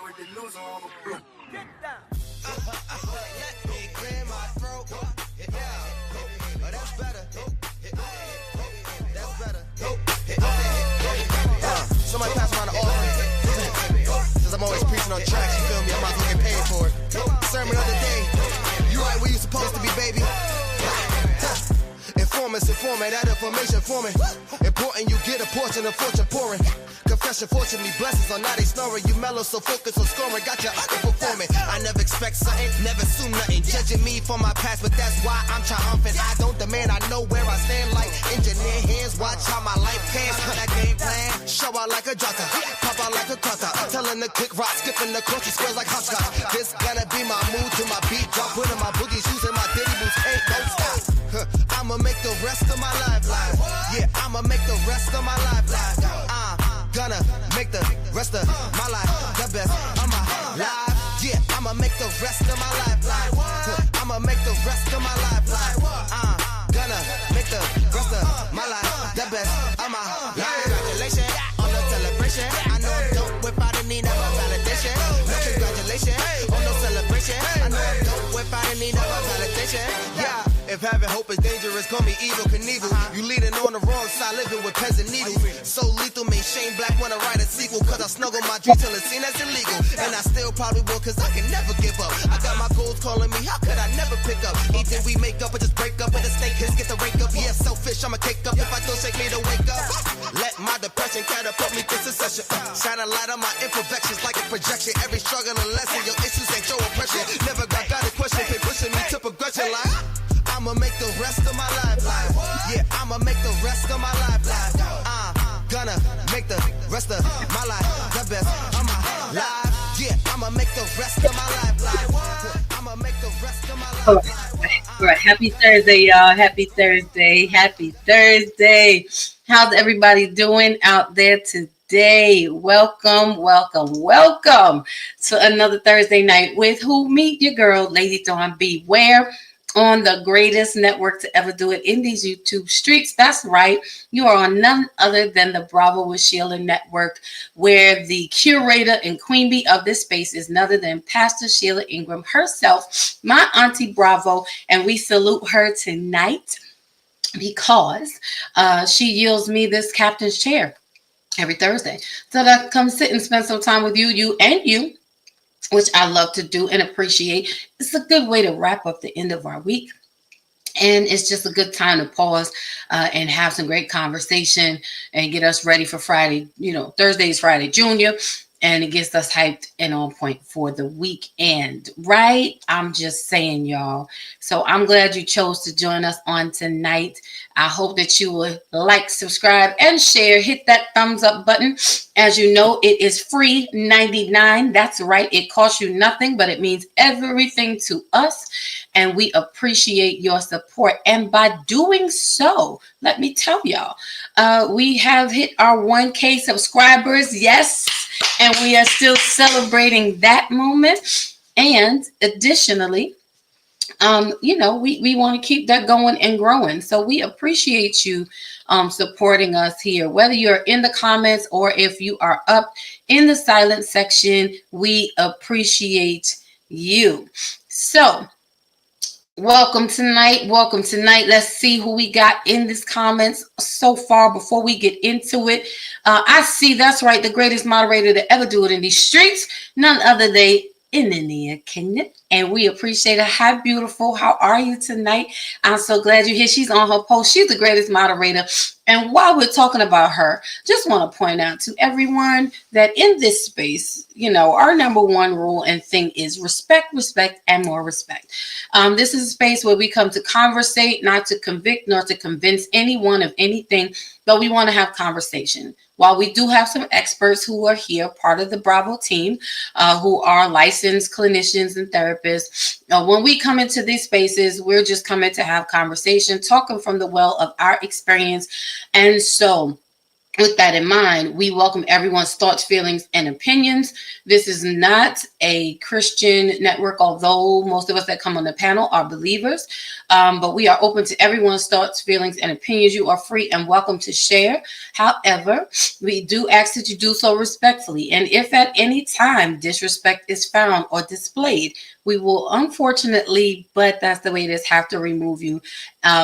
Let me clear my throat. That's better. That's better. Somebody pass around the offering. Since I'm always preaching on tracks, you feel me? I might as well get paid for it. Sermon of the day. You right where you supposed to be, baby. Informant, that information for me. Important, you get a portion of fortune pouring. Confession, fortunately, blessings on now they snoring. You mellow, so focus on scoring. Got you underperforming. I never expect something, never assume nothing. Judging me for my past, but that's why I'm triumphant. I don't demand, I know where I stand like engineer hands. Watch how my life pans. Cut that game plan. Show out like a jotter, pop out like a cutter. Telling the quick rock, skipping the course, squares like hopscotch. This gonna be my mood to my beat drop. Putting my boogie shoes in my diddy boots, ain't no stop. I'ma make the rest of my life live. Yeah, I'ma make the rest of my life live. Gonna make the rest of my life the best of my life. Yeah, I'ma make the rest of my life live. I'ma make the rest of my life live. Gonna make the rest of my life the best of my life. Congratulations on the celebration. I know I'm dope without a need of a validation. No congratulations on no celebration. I know I'm dope without a need of a validation. Yeah. If having hope is dangerous, call me Evil Knievel. You leading on the wrong side, living with pens and needles. So lethal, made Shane Black wanna write a sequel. Cause I snuggle my dreams till it's seen as illegal. And I still probably will, cause I can never give up. I got my goals calling me, how could I never pick up? Either we make up or just break up. And the snake hits, get the rake up. Yeah, selfish, I'ma cake up. If I don't shake me to wake up. Let my depression catapult me to succession. Shine a light on my imperfections like a projection. Every struggle a lesson, your issues ain't your oppression. Never got a question, they pushing me to progression like I'ma make the rest of my life live. Yeah, I'ma make the rest of my life live. Gonna make the rest of my life the best of my life. Yeah, I'ma make the rest of my life live. I'ma make the rest of my life. All right. Happy Thursday, y'all. Happy Thursday. Happy Thursday. How's everybody doing out there today? Welcome to another Thursday night with who? Meet your girl, Lady Dawn B. Where? On the greatest network to ever do it in these YouTube streets. That's right. You are on none other than the Bravo with Sheila Network, where the curator and queen bee of this space is none other than Pastor Sheila Ingram herself, my Auntie Bravo, and we salute her tonight because she yields me this captain's chair every Thursday so that I can come sit and spend some time with you, which I love to do and appreciate. It's a good way to wrap up the end of our week. And it's just a good time to pause and have some great conversation and get us ready for Friday. You know, Thursday is Friday Junior, and it gets us hyped and on point for the weekend, right? I'm just saying, y'all. So I'm glad you chose to join us on tonight. I hope that you will like, subscribe, and share. Hit that thumbs up button. As you know, it is free 99. That's right. It costs you nothing, but it means everything to us. And we appreciate your support. And by doing so, let me tell y'all, we have hit our 1K subscribers. Yes. And we are still celebrating that moment. And additionally, we want to keep that going and growing. So we appreciate you supporting us here, whether you're in the comments or if you are up in the silent section, we appreciate you. So welcome tonight. Let's see who we got in this comments so far before we get into it. I see, that's right, the greatest moderator to ever do it in these streets, none other than Inania Kenya, and we appreciate it. Hi, beautiful. How are you tonight? I'm so glad you're here. She's on her post. She's the greatest moderator. And while we're talking about her, just want to point out to everyone that in this space, our number one rule and thing is respect, and more respect. This is a space where we come to conversate, not to convict, nor to convince anyone of anything, but we want to have conversation. While we do have some experts who are here, part of the Bravo team, who are licensed clinicians and therapists, when we come into these spaces, we're just coming to have conversation, talking from the well of our experience. And so with that in mind, we welcome everyone's thoughts, feelings, and opinions. This is not a Christian network, although most of us that come on the panel are believers. But we are open to everyone's thoughts, feelings, and opinions. You are free and welcome to share. However, we do ask that you do so respectfully. And if at any time disrespect is found or displayed, we will unfortunately, but that's the way it is, have to remove you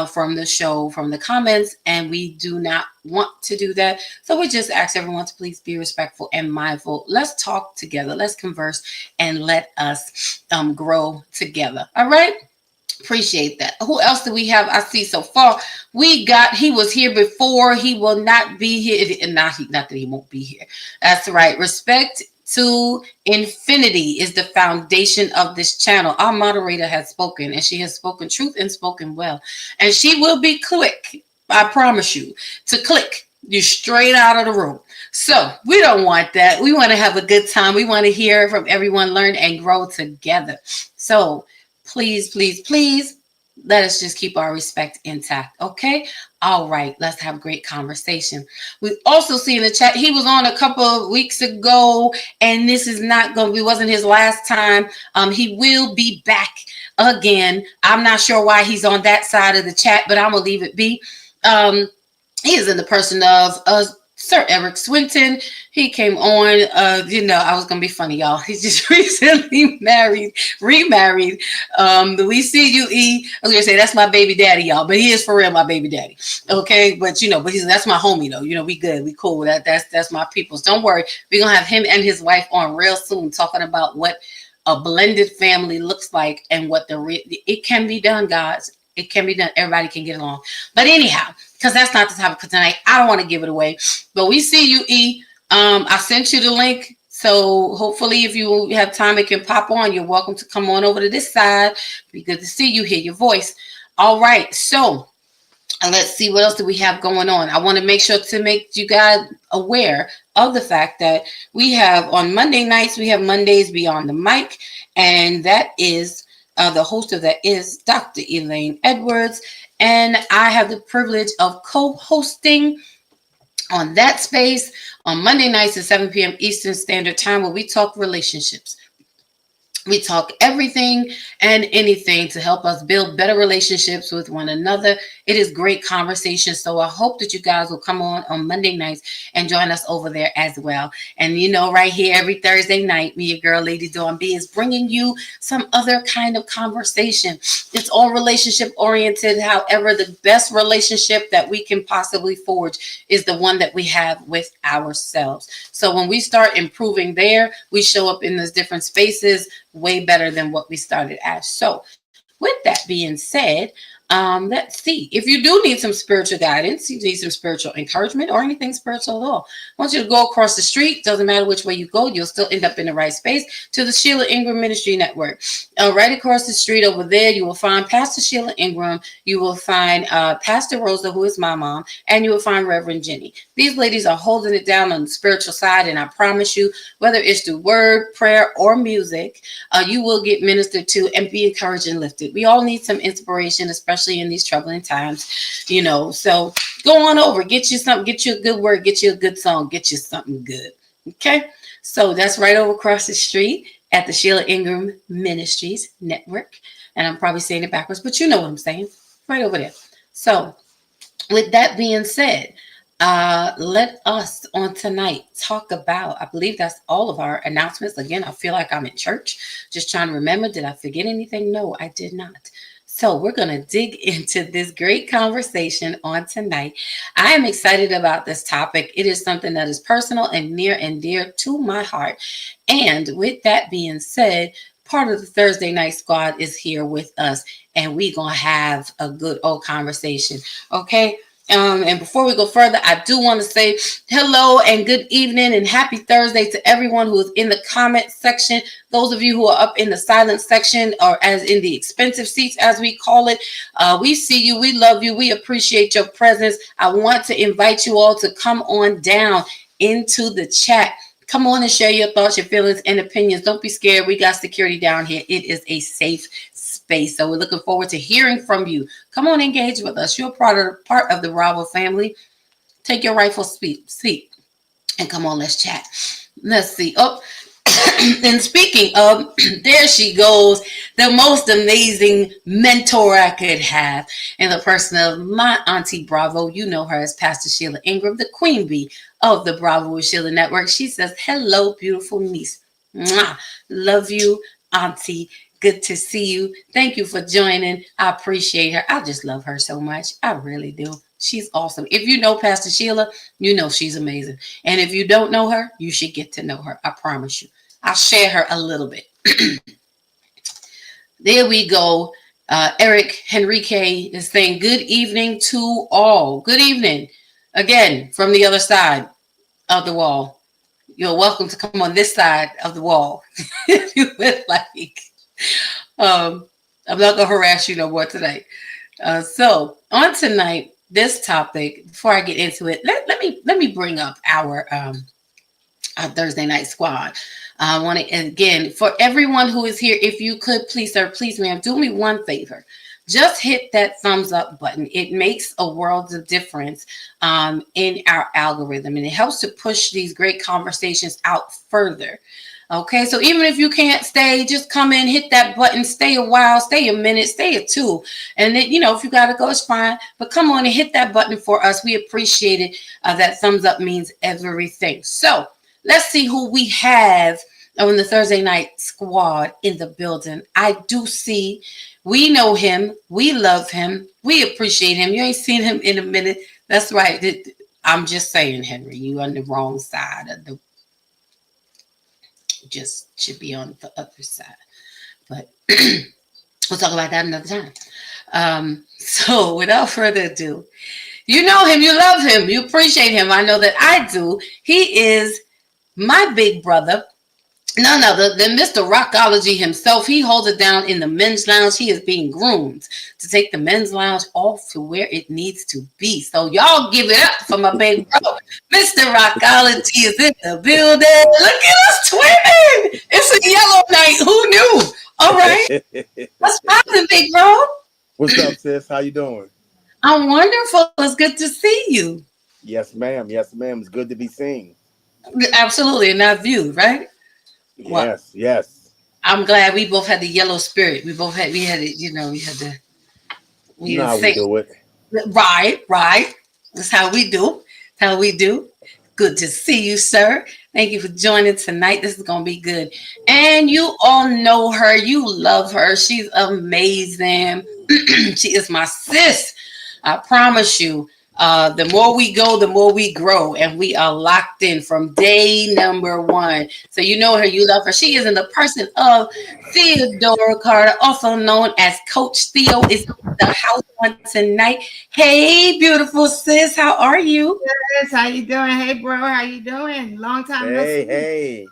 from the show, from the comments, and we do not want to do that. So we just ask everyone to please be respectful and mindful. Let's talk together, let's converse, and let us grow together. All right. Appreciate that. Who else do we have? I see so far. He was here before. He will not be here. Not that he won't be here. That's right. Respect to infinity is the foundation of this channel. Our moderator has spoken, and she has spoken truth and spoken well. And she will be quick, I promise you, to click you straight out of the room. So we don't want that. We want to have a good time. We want to hear from everyone, learn and grow together. So please, please, please, let us just keep our respect intact. Okay. All right. Let's have a great conversation. We also see in the chat, he was on a couple of weeks ago, and this is not going to be, wasn't his last time. He will be back again. I'm not sure why he's on that side of the chat, but I'm going to leave it be. He is in the person of Sir Eric Swinton. He came on, I was going to be funny, y'all. He's just recently remarried. We see you, E. I was going to say, that's my baby daddy, y'all, but he is for real my baby daddy. Okay. But, that's my homie, though. We good. We cool. That's my peoples. Don't worry. We're going to have him and his wife on real soon, talking about what a blended family looks like and what it can be done, guys. It can be done. Everybody can get along. But anyhow, because that's not the topic for tonight, I don't want to give it away. But we see you, E. I sent you the link. So hopefully if you have time, it can pop on. You're welcome to come on over to this side. Be good to see you, hear your voice. All right. So let's see, what else do we have going on? I want to make sure to make you guys aware of the fact that we have on Monday nights, we have Mondays Beyond the Mic. And that is the host of that is Dr. Elaine Edwards. And I have the privilege of co-hosting on that space on Monday nights at 7 p.m. Eastern Standard Time, where we talk relationships. We talk everything and anything to help us build better relationships with one another. It is great conversation. So I hope that you guys will come on Monday nights and join us over there as well. And right here every Thursday night, me, your girl, Lady Dawn B, is bringing you some other kind of conversation. It's all relationship oriented. However, the best relationship that we can possibly forge is the one that we have with ourselves. So when we start improving there, we show up in those different spaces way better than what we started as. So with that being said, let's see. If you do need some spiritual guidance, you need some spiritual encouragement or anything spiritual at all, I want you to go across the street. Doesn't matter which way you go, you'll still end up in the right space, to the Sheila Ingram Ministry Network. Right across the street over there, you will find Pastor Sheila Ingram. You will find Pastor Rosa, who is my mom, and you will find Reverend Jenny. These ladies are holding it down on the spiritual side, and I promise you, whether it's through word, prayer, or music, you will get ministered to and be encouraged and lifted. We all need some inspiration, especially in these troubling times, so go on over, get you something, get you a good word, get you a good song, get you something good. Okay. So that's right over across the street at the Sheila Ingram Ministries Network. And I'm probably saying it backwards, but you know what I'm saying, right over there. So with that being said, let us on tonight talk about, I believe that's all of our announcements. Again, I feel like I'm in church, just trying to remember, did I forget anything? No, I did not. So we're going to dig into this great conversation on tonight. I am excited about this topic. It is something that is personal and near and dear to my heart. And with that being said, part of the Thursday Night Squad is here with us, and we're going to have a good old conversation. Okay. And before we go further, I do want to say hello and good evening and happy Thursday to everyone who is in the comment section. Those of you who are up in the silent section, or as in the expensive seats, as we call it, we see you. We love you. We appreciate your presence. I want to invite you all to come on down into the chat. Come on and share your thoughts, your feelings, and opinions. Don't be scared. We got security down here. It is a safe space. So we're looking forward to hearing from you. Come on, engage with us. You're part of the Bravo family. Take your rightful seat and come on, let's chat. Let's see. Oh, and speaking of, there she goes, the most amazing mentor I could have in the person of my Auntie Bravo. You know her as Pastor Sheila Ingram, the queen bee of the Bravo with Sheila Network. She says, hello, beautiful niece. Mwah. Love you, Auntie. Good to see you. Thank you for joining. I appreciate her. I just love her so much. I really do. She's awesome. If you know Pastor Sheila, you know she's amazing. And if you don't know her, you should get to know her. I promise you. I'll share her a little bit. There we go. Eric Henrique is saying, good evening to all. Good evening. Again, from the other side of the wall. You're welcome to come on this side of the wall. If you would like. I'm not going to harass you no more tonight. So on tonight, this topic, before I get into it, let me bring up our Thursday night squad. I want to, again, for everyone who is here, if you could, please, sir, please, ma'am, do me one favor. Just hit that thumbs up button. It makes a world of difference in our algorithm, and it helps to push these great conversations out further. Okay, so even if you can't stay, just come in, hit that button, stay a while, stay a minute, stay a two. And then, if you got to go, it's fine. But come on and hit that button for us. We appreciate it. That thumbs up means everything. So let's see who we have on the Thursday night squad in the building. I do see, we know him, we love him, we appreciate him. You ain't seen him in a minute. That's right. I'm just saying, Henry, you on the wrong side of the, just should be on the other side. But we'll talk about that another time. So without further ado, you know him, you love him, you appreciate him. I know that I do. He is my big brother. None other than Mr. Rockology himself. He holds it down in the men's lounge. He is being groomed to take the men's lounge off to where it needs to be. So y'all give it up for my big bro. Mr. Rockology is in the building. Look at us twinning. It's a yellow night. Who knew? All right. What's poppin', big bro? What's up, sis? How you doing? I'm wonderful. It's good to see you. Yes, ma'am. Yes, ma'am. It's good to be seen. Absolutely. And not viewed, right? Yes, yes. I'm glad we both had the yellow spirit. We had it, we had to. You know how we do it. Right. That's how we do. Good to see you, sir. Thank you for joining tonight. This is going to be good. And you all know her. You love her. She's amazing. She is my sis. I promise you. The more we go, the more we grow, and we are locked in from day number one. So you know her, you love her. She is in the person of Theodora Carter, also known as Coach Theo, is in the house on tonight. Hey, beautiful sis, how are you? Yes, how you doing? Hey, bro, how you doing? Long time no see. Hey.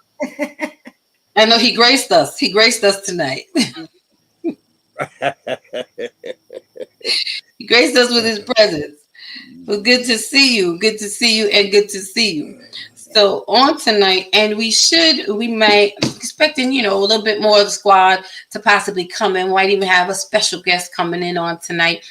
I know he graced us. He graced us tonight. He graced us with his presence. Well, good to see you. Good to see you, and good to see you. So on tonight, and we might expecting, a little bit more of the squad to possibly come in. Might even have a special guest coming in on tonight.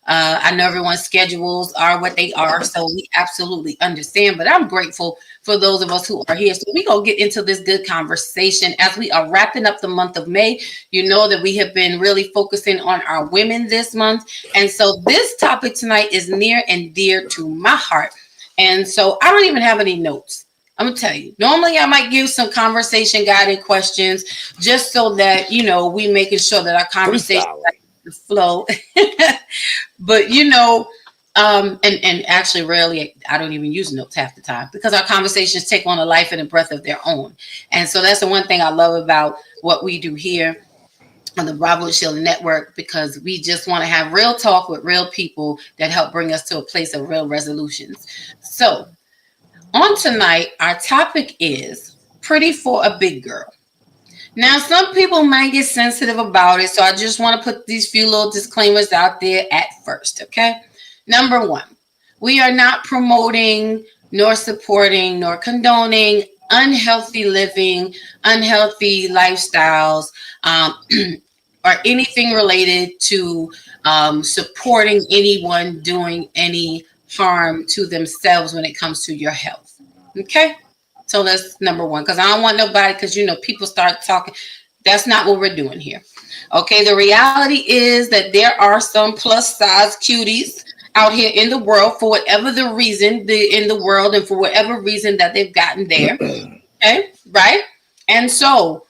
I know everyone's schedules are what they are, so we absolutely understand. But I'm grateful for those of us who are here. So we're going to get into this good conversation as we are wrapping up the month of May. You know that we have been really focusing on our women this month. And so this topic tonight is near and dear to my heart. And so I don't even have any notes. I'm going to tell you, normally I might give some conversation guided questions just so that, we making sure that our conversation flow. But and actually rarely I don't even use notes half the time because our conversations take on a life and a breath of their own. And so that's the one thing I love about what we do here on the Bravo with Sheila Network, because we just want to have real talk with real people that help bring us to a place of real resolutions. So on tonight, our topic is pretty for a big girl. Now, some people might get sensitive about it, so I just want to put these few little disclaimers out there at first, okay? Number one, we are not promoting, nor supporting, nor condoning unhealthy living, unhealthy lifestyles, or anything related to supporting anyone doing any harm to themselves when it comes to your health. Okay? So that's number one, because I don't want nobody, because people start talking. That's not what we're doing here. Okay, the reality is that there are some plus size cuties out here in the world for whatever the reason in the world, and for whatever reason that they've gotten there. Okay, right? And so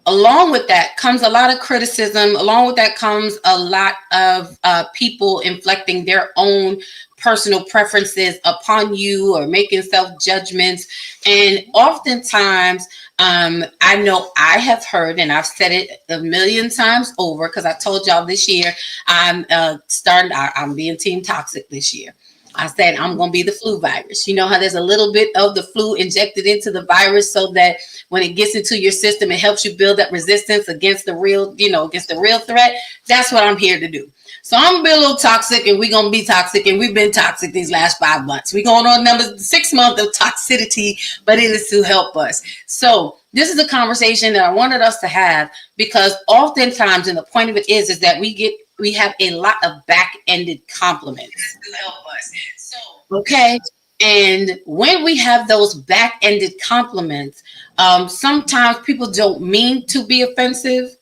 along with that comes a lot of criticism. Along with that comes a lot of people inflicting their own personal preferences upon you or making self-judgments. And oftentimes, I know I have heard, and I've said it a million times over, because I told y'all this year, I'm being Team Toxic this year. I said I'm going to be the flu virus. You know how there's a little bit of the flu injected into the virus so that when it gets into your system, it helps you build up resistance against the real, against the real threat. That's what I'm here to do. So I'm going to be a little toxic, and we're going to be toxic, and we've been toxic these last 5 months. We're going on number 6 months of toxicity, but it is to help us. So this is a conversation that I wanted us to have, because oftentimes, and the point of it is that we have a lot of back-ended compliments to help us. So, okay. And when we have those back-ended compliments, sometimes people don't mean to be offensive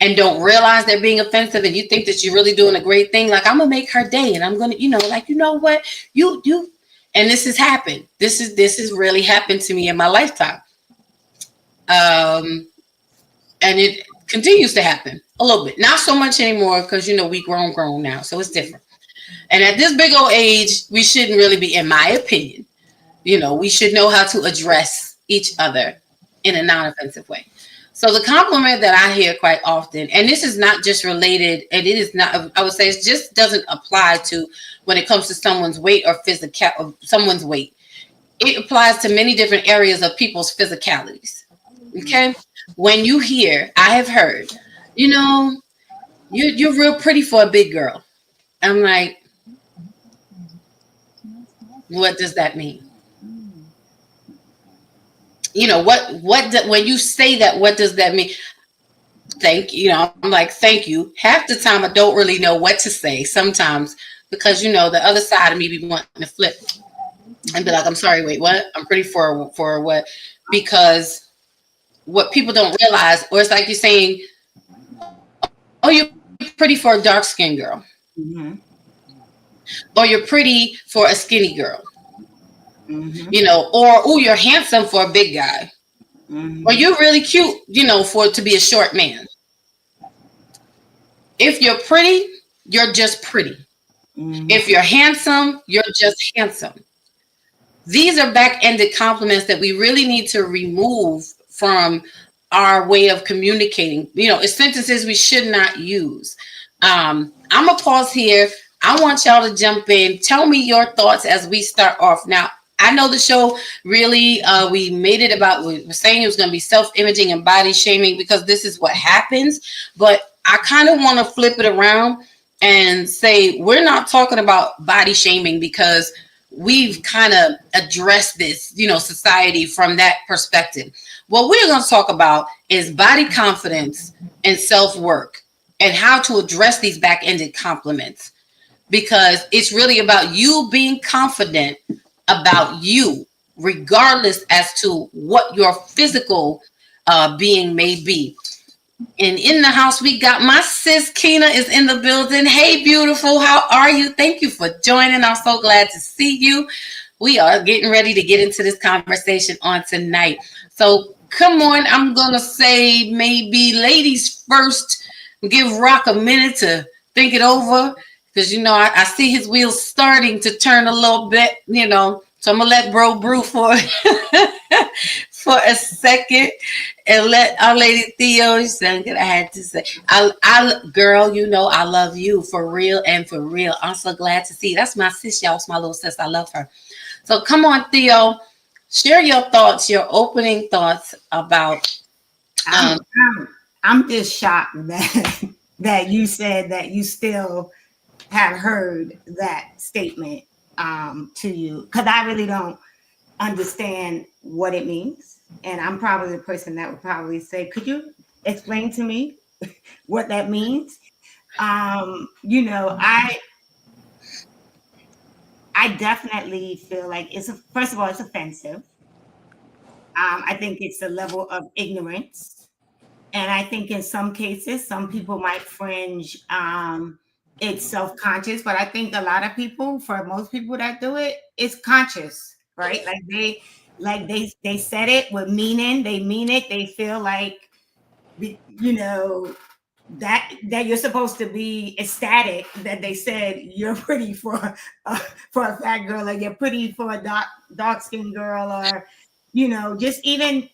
and don't realize they're being offensive. And you think that you're really doing a great thing. Like, I'm going to make her day, and I'm going to, what you, and this has happened. This has really happened to me in my lifetime. And it continues to happen a little bit, not so much anymore, because we grown now, so it's different. And at this big old age, we shouldn't really be, in my opinion, we should know how to address each other in a non-offensive way. So the compliment that I hear quite often, and this is not just related, and it is not, I would say it just doesn't apply to when it comes to someone's weight or someone's weight. It applies to many different areas of people's physicalities. Okay? When you hear, I have heard, you're real pretty for a big girl. I'm like, what does that mean? When you say that, what does that mean? Thank you. I'm like, thank you. Half the time I don't really know what to say sometimes, because the other side of me be wanting to flip and be like, I'm sorry, wait, what? I'm pretty for what? Because what people don't realize, or it's like you're saying, oh, you're pretty for a dark-skinned girl. Mm-hmm. Or you're pretty for a skinny girl. Mm-hmm. Or, oh, you're handsome for a big guy. Mm-hmm. Or you're really cute, for it to be a short man. If you're pretty, you're just pretty. Mm-hmm. If you're handsome, you're just handsome. These are back-ended compliments that we really need to remove from our way of communicating. It's sentences we should not use. I'm going to pause here. I want y'all to jump in. Tell me your thoughts as we start off. Now, I know the show really, we made it about, we were saying it was going to be self-imaging and body shaming, because this is what happens. But I kind of want to flip it around and say, we're not talking about body shaming, because we've kind of addressed this, society from that perspective. What we're going to talk about is body confidence and self-work, and how to address these back-ended compliments, because it's really about you being confident about you, regardless as to what your physical being may be. And in the house, we got my sis Kina is in the building. Hey, beautiful. How are you? Thank you for joining. I'm so glad to see you. We are getting ready to get into this conversation on tonight. So come on. I'm going to say maybe ladies first. Give Rock a minute to think it over, because, I see his wheels starting to turn a little bit, So I'm going to let Bro brew for for a second and let our lady Theo say what I had to say. Girl, I love you for real and for real. I'm so glad to see you. That's my sis, y'all. It's my little sis. I love her. So come on, Theo. Share your thoughts, your opening thoughts about... I'm just shocked that you said that you still have heard that statement to you, because I really don't understand what it means. And I'm probably the person that would probably say, could you explain to me what that means? I I definitely feel like first of all, it's offensive. I think it's a level of ignorance. And I think in some cases, some people might fringe it's self-conscious, but I think a lot of people, for most people that do it, it's conscious, right? Like they said it with meaning, they mean it, they feel like you know that you're supposed to be ecstatic that they said you're pretty for a fat girl, or you're pretty for a dark skinned girl, or just even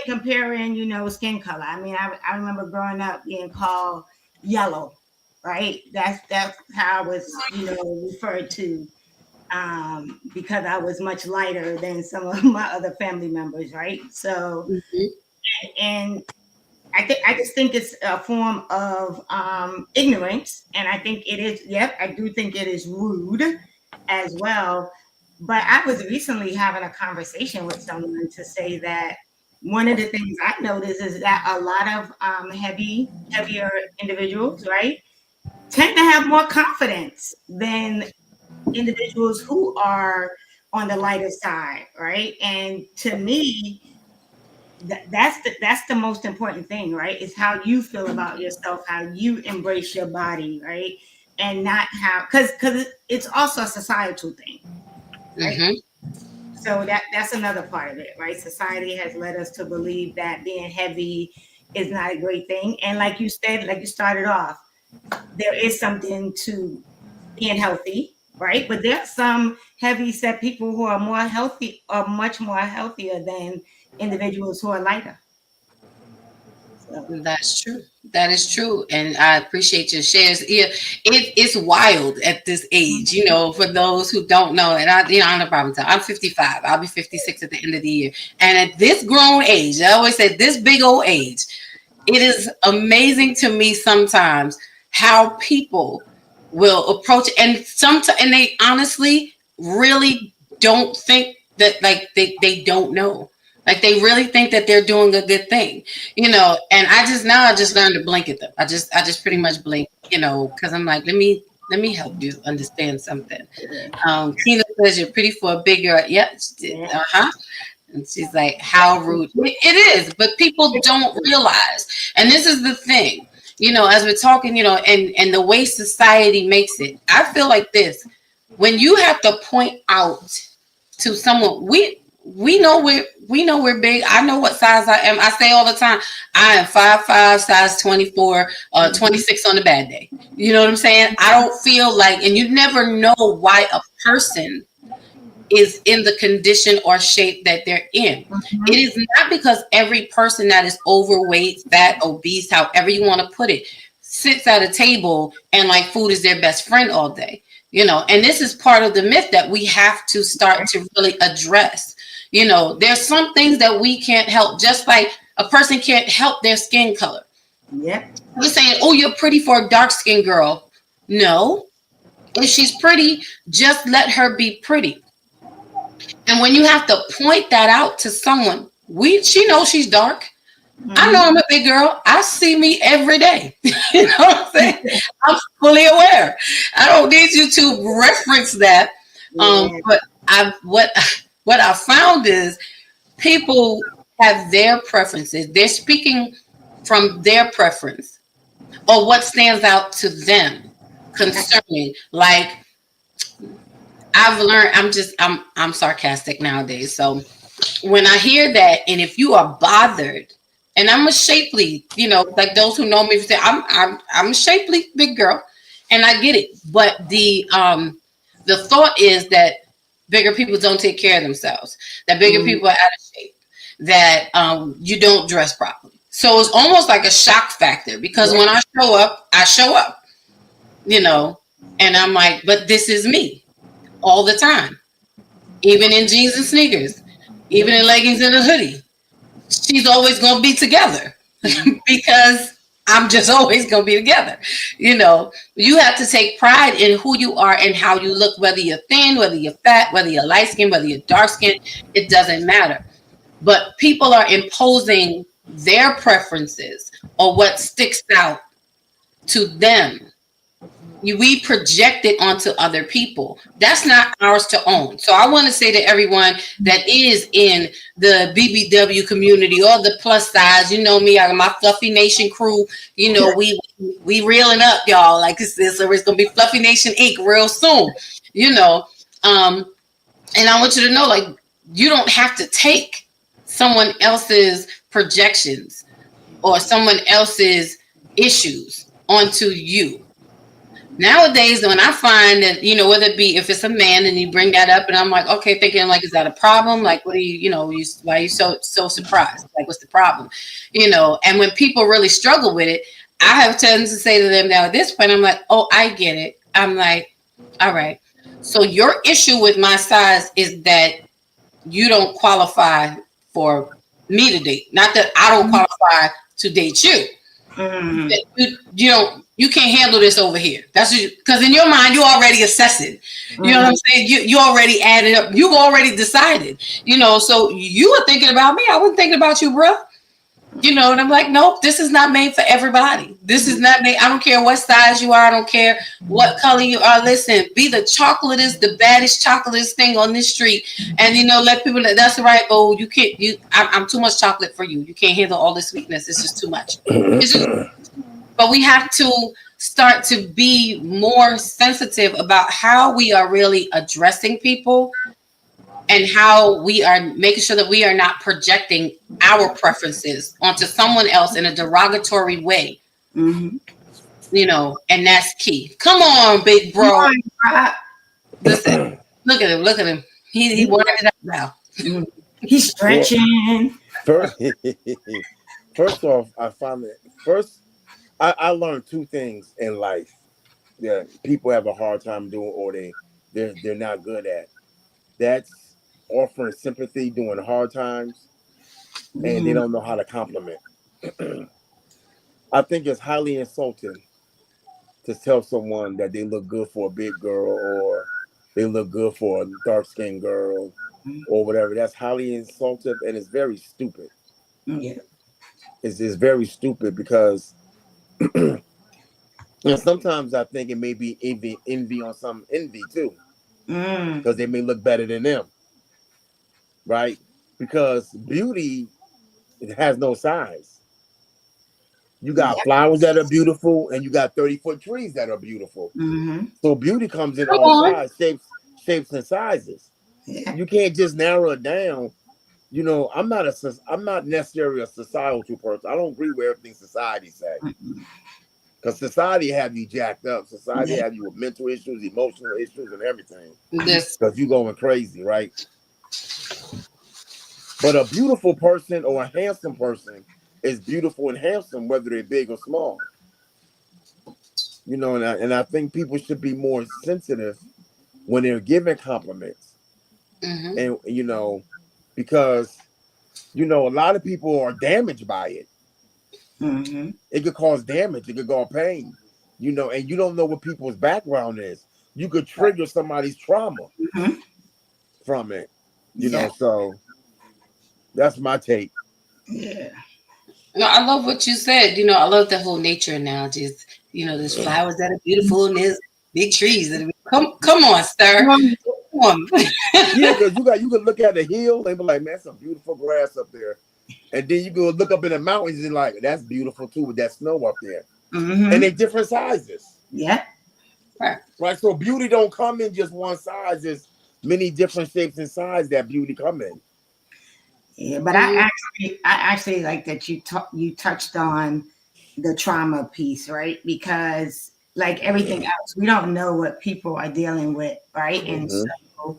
comparing skin color. I mean, I remember growing up being called yellow, right? That's how I was referred to, because I was much lighter than some of my other family members, right? So and I just think it's a form of ignorance, and I think it is. Yep, I do think it is rude as well. But I was recently having a conversation with someone to say that one of the things I noticed is that a lot of heavier individuals, right, tend to have more confidence than individuals who are on the lighter side, right? And to me, that's the most important thing, right? Is how you feel about yourself, how you embrace your body, right? And not how, because it's also a societal thing, right? So that's another part of it, right? Society has led us to believe that being heavy is not a great thing. And like you said, like you started off, there is something to being healthy, right? But there are some heavy set people who are more healthy, or much more healthier than individuals who are lighter. So. That's true. That is true. And I appreciate your shares. Yeah, it's wild at this age, for those who don't know. And I have no problem telling. I'm 55. I'll be 56 at the end of the year. And at this grown age, I always say this big old age, it is amazing to me sometimes how people will approach, and they honestly really don't think that, like, they don't know. Like, they really think that they're doing a good thing, and I just learned to blink at them. I just pretty much blink, because I'm like, let me help you understand something. Tina says you're pretty for a big girl. Yep. And she's like, how rude. It is, but people don't realize. And this is the thing, as we're talking, and the way society makes it, I feel like this. When you have to point out to someone, we know we're big. I know what size I am. I say all the time, I am 5'5", size 24, 26 on a bad day. You know what I'm saying? I don't feel like, and you never know why a person is in the condition or shape that they're in. It is not because every person that is overweight, fat, obese, however you want to put it, sits at a table and like food is their best friend all day. And this is part of the myth that we have to start to really address. There's some things that we can't help, just like a person can't help their skin color. Yeah. We're saying, oh, you're pretty for a dark skinned girl. No. If she's pretty, just let her be pretty. And when you have to point that out to someone, she knows she's dark. I know I'm a big girl. I see me every day. You know what I'm saying? I'm fully aware. I don't need you to reference that. But what I found is people have their preferences. They're speaking from their preference or what stands out to them concerning. Like, I've learned, I'm sarcastic nowadays. So when I hear that, and if you are bothered, and I'm a shapely, like those who know me say I'm a shapely big girl, and I get it. But the thought is that bigger people don't take care of themselves, that bigger people are out of shape, that you don't dress properly. So it's almost like a shock factor, because when I show up, and I'm like, but this is me all the time, even in jeans and sneakers, even in leggings and a hoodie. She's always going to be together because I'm just always going to be together. You have to take pride in who you are and how you look, whether you're thin, whether you're fat, whether you're light skinned, whether you're dark skinned, it doesn't matter. But people are imposing their preferences or what sticks out to them we project it onto other people. That's not ours to own. So I want to say to everyone that is in the BBW community or the plus size, you know me, I got my Fluffy Nation crew. You know, we reeling up, y'all. Like it's gonna be Fluffy Nation Inc. real soon. You know, and I want you to know, like, you don't have to take someone else's projections or someone else's issues onto you. Nowadays, when I find that, you know, whether it be if it's a man and you bring that up, and I'm like, okay, thinking like, is that a problem? Like, what do you know, why are you so surprised? Like, what's the problem? You know, and when people really struggle with it, I have tendency to say to them now at this point, I'm like, oh, I get it. I'm like, all right. So your issue with my size is that you don't qualify for me to date. Not that I don't qualify to date you. You can't handle this over here. That's because in your mind you already assessing. You know what I'm saying? You already added up. You've already decided. You know, so you were thinking about me. I wasn't thinking about you, bro. You know, and I'm like, nope, this is not made for everybody. This is not made. I don't care what size you are. I don't care what color you are. Listen, be the chocolatest, the baddest chocolatest thing on this street, and you know, let people know that's right. Oh, you can't. I'm too much chocolate for you. You can't handle all this sweetness. It's just too much. But we have to start to be more sensitive about how we are really addressing people and how we are making sure that we are not projecting our preferences onto someone else in a derogatory way. You know, and that's key. Come on, big bro. Listen, look at him. He wanted it up now. He's stretching. First off, I found that I learned two things in life that people have a hard time doing or they're not good at. That's offering sympathy during hard times, and they don't know how to compliment. I think it's highly insulting to tell someone that they look good for a big girl or they look good for a dark-skinned girl or whatever. That's highly insulting, and it's very stupid. Yeah. It's very stupid because and sometimes I think it may be envy on some envy too, because they may look better than them, right? Because beauty, it has no size. You got flowers that are beautiful, and you got 30-foot trees that are beautiful. So beauty comes in all sizes, shapes, and sizes. Yeah. You can't just narrow it down. You know, I'm not necessarily a societal person. I don't agree with everything society says. Because society have you jacked up. Society have you with mental issues, emotional issues, and everything. Because you going crazy, right? But a beautiful person or a handsome person is beautiful and handsome, whether they're big or small. You know, and I think people should be more sensitive when they're giving compliments. And, you know, because, you know, a lot of people are damaged by it. It could cause damage. It could cause pain, you know, and you don't know what people's background is. You could trigger somebody's trauma from it, you know. So that's my take. Yeah. No, I love what you said. You know, I love the whole nature analogies. You know, there's flowers that are beautiful and there's big trees that are come on, sir. Come on. Yeah, because you could look at the hill and be like, man, some beautiful grass up there. And then you go look up in the mountains and like, that's beautiful too with that snow up there. And they're different sizes. Yeah. Right. So beauty don't come in just one size. There's many different shapes and sizes that beauty come in. Yeah, but I actually like that you touched on the trauma piece, right? Because like everything else, we don't know what people are dealing with, right? And so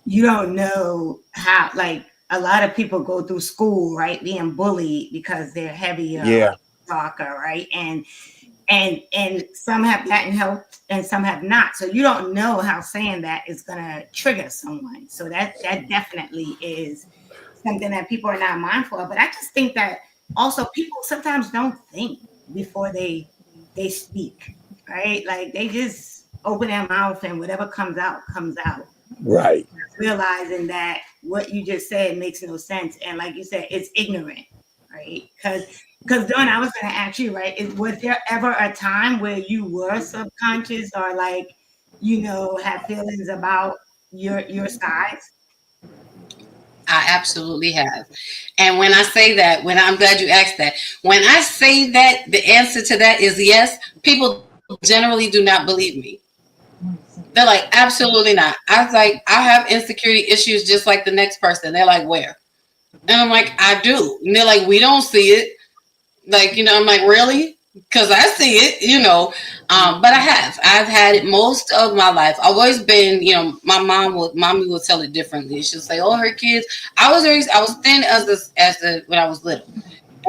you don't know how, like, a lot of people go through school, right, being bullied because they're heavier, darker, right? And some have gotten help and some have not. So you don't know how saying that is gonna trigger someone. So that definitely is something that people are not mindful of. But I just think that also people sometimes don't think before they speak, right? Like they just open their mouth and whatever comes out, comes out. Right. Realizing that what you just said makes no sense. And like you said, it's ignorant, right? Because because Dawn, I was going to ask you, right? Was there ever a time where you were subconscious or like, have feelings about your size? I absolutely have. And when I say that, I'm glad you asked that. When I say that, the answer to that is yes. People generally do not believe me. They're like, absolutely not. I was like, I have insecurity issues just like the next person. They're like, where? And I'm like, I do. And they're like, we don't see it. Like, I'm like, really? Because I see it, but I've had it most of my life. I've always been, mommy will tell it differently. She'll say, oh, her kids. I was thin when I was little.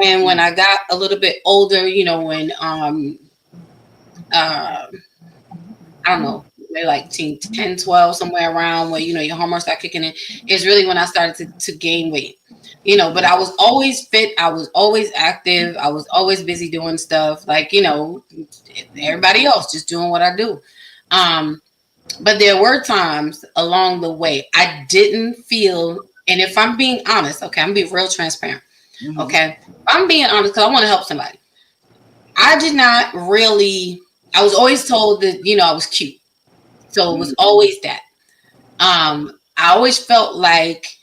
And when I got a little bit older, when, I don't know, maybe like 10, 12, somewhere around where, your hormones start kicking in, is really when I started to gain weight. But I was always fit. I was always active. I was always busy doing stuff like, everybody else, just doing what I do. But there were times along the way I didn't feel, and if I'm being honest, okay, I'm being real transparent. Mm-hmm. Okay. I'm being honest because I want to help somebody. I did not really, I was always told that, I was cute. So it was always that. I always felt like,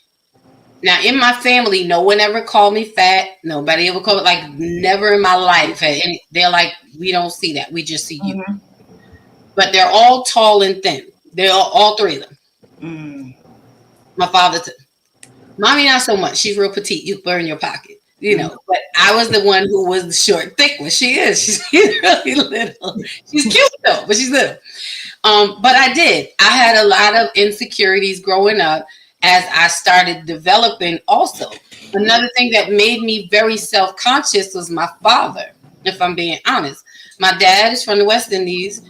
now, in my family, no one ever called me fat. Nobody ever called, like, never in my life. And they're like, we don't see that. We just see you. Mm-hmm. But they're all tall and thin. They're all three of them. Mm. My father, mommy, not so much. She's real petite. You burn your pocket, But I was the one who was the short, thick one. She is. She's really little. She's cute, though, but she's little. But I had a lot of insecurities growing up. As I started developing also. Another thing that made me very self-conscious was my father, if I'm being honest. My dad is from the West Indies.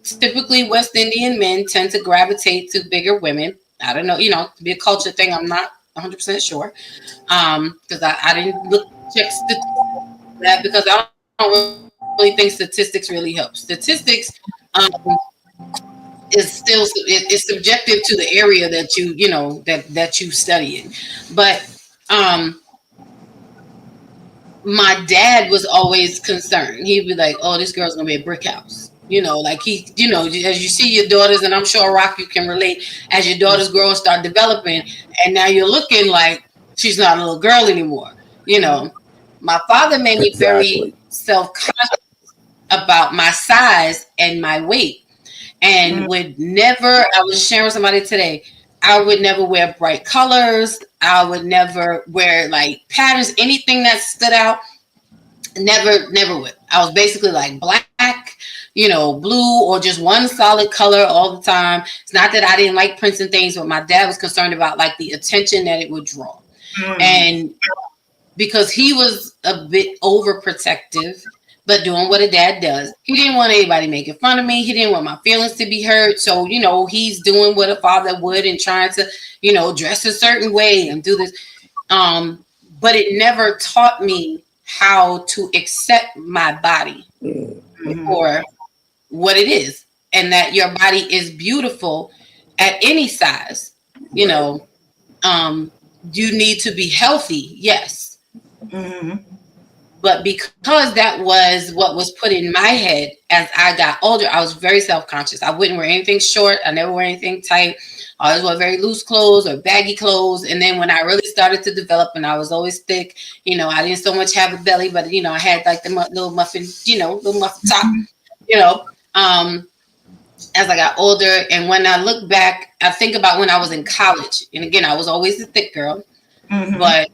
Typically, West Indian men tend to gravitate to bigger women. I don't know, to be a culture thing, I'm not 100% sure. Because I didn't check that because I don't really think statistics really help. Statistics is still it's subjective to the area that that you study in. But my dad was always concerned. He'd be like, oh, this girl's gonna be a brick house. Like he, as you see your daughters, and I'm sure Rock, you can relate, as your daughters grow and start developing, and now you're looking like she's not a little girl anymore. My father made me very self-conscious about my size and my weight. And would never, I was sharing with somebody today, I would never wear bright colors. I would never wear like patterns, anything that stood out. Never would. I was basically like black, blue, or just one solid color all the time. It's not that I didn't like prints and things, but my dad was concerned about like the attention that it would draw. And because he was a bit overprotective, but doing what a dad does. He didn't want anybody making fun of me. He didn't want my feelings to be hurt. So, he's doing what a father would and trying to, dress a certain way and do this. But it never taught me how to accept my body for what it is. And that your body is beautiful at any size. You need to be healthy. Yes. Mm-hmm. But because that was what was put in my head as I got older, I was very self-conscious. I wouldn't wear anything short. I never wear anything tight. I always wore very loose clothes or baggy clothes. And then when I really started to develop and I was always thick, I didn't so much have a belly, but, I had like the little muffin, little muffin top, as I got older. And when I look back, I think about when I was in college. And again, I was always a thick girl. Mm-hmm. But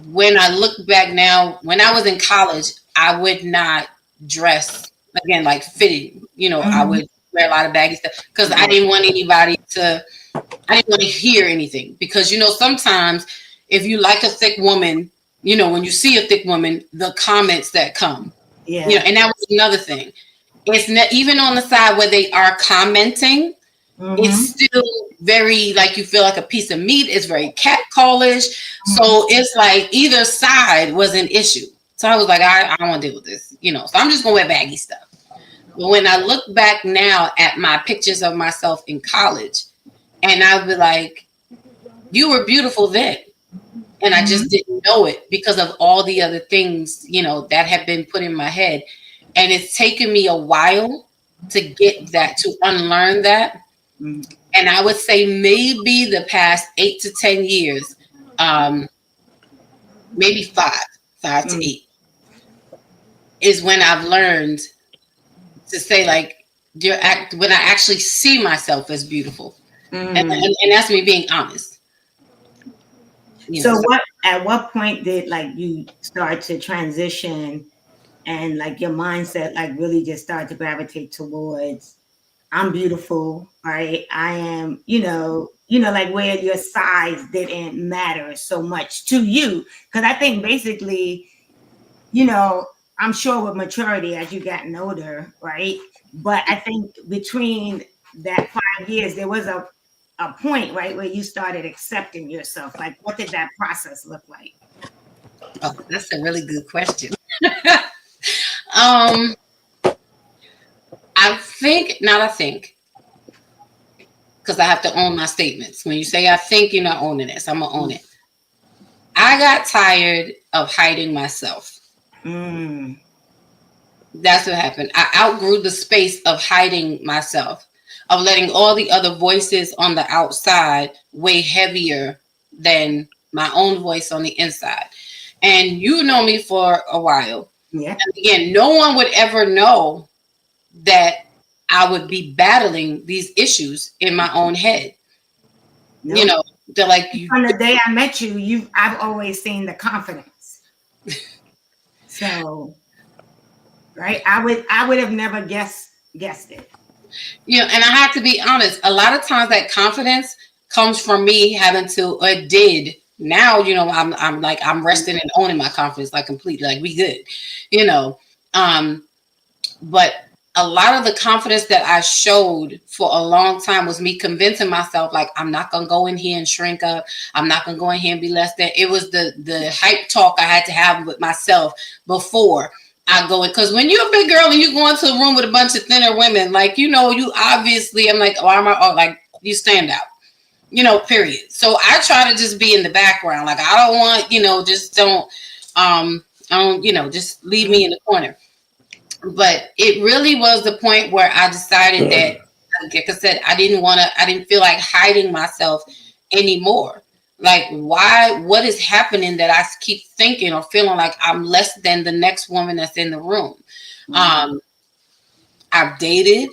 when I look back now, when I was in college, I would not dress again like fitted. I would wear a lot of baggy stuff because I didn't want anybody to. I didn't want to hear anything because sometimes if you like a thick woman, when you see a thick woman, the comments that come, and that was another thing. It's not even on the side where they are commenting. Mm-hmm. It's still very like you feel like a piece of meat. It's very catcallish. Mm-hmm. So it's like either side was an issue. So I was like, I don't want to deal with this, So I'm just gonna wear baggy stuff. But when I look back now at my pictures of myself in college, and I'll be like, you were beautiful then. And I just didn't know it because of all the other things, that have been put in my head. And it's taken me a while to get that, to unlearn that. And I would say maybe the past 8 to 10 years, maybe five to 8, is when I've learned to say, like, when I actually see myself as beautiful. And that's me being honest. So at what point did like you start to transition and like your mindset like really just start to gravitate towards I'm beautiful, right? I am, like where your size didn't matter so much to you. Because I think basically, I'm sure with maturity as you gotten older, right? But I think between that 5 years, there was a point, right, where you started accepting yourself. Like, what did that process look like? Oh, that's a really good question. I think, because I have to own my statements. When you say I think, you're not owning this. I'm going to own it. I got tired of hiding myself. That's what happened. I outgrew the space of hiding myself, of letting all the other voices on the outside weigh heavier than my own voice on the inside. And you know me for a while. Yeah. And again, no one would ever know that I would be battling these issues in my own head. Nope. They're like, from the day I met you, I've always seen the confidence. So, right, I would have never guessed it. And I have to be honest, a lot of times that confidence comes from me having to, now, I'm resting and owning my confidence, like completely, like we good, but a lot of the confidence that I showed for a long time was me convincing myself, like, I'm not going to go in here and shrink up. I'm not going to go in here and be less than. It was the hype talk I had to have with myself before I go in. Because when you're a big girl and you go into a room with a bunch of thinner women, like, you obviously, I'm like, like, you stand out, period. So I try to just be in the background. Like, I don't want, just don't, just leave me in the corner. But it really was the point where I decided that, like I said, I didn't feel like hiding myself anymore. Like, what is happening that I keep thinking or feeling like I'm less than the next woman that's in the room? I've dated,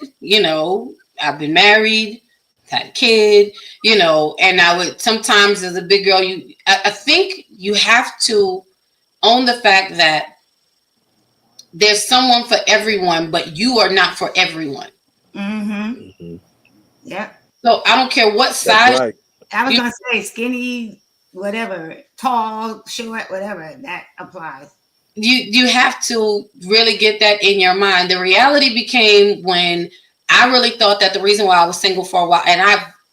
I've been married, had a kid, and I would sometimes as a big girl, I think you have to own the fact that there's someone for everyone, but you are not for everyone. Yeah. So I don't care what size. Right. I was going to say skinny, whatever, tall, short, whatever, that applies. You have to really get that in your mind. The reality became when I really thought that the reason why I was single for a while, and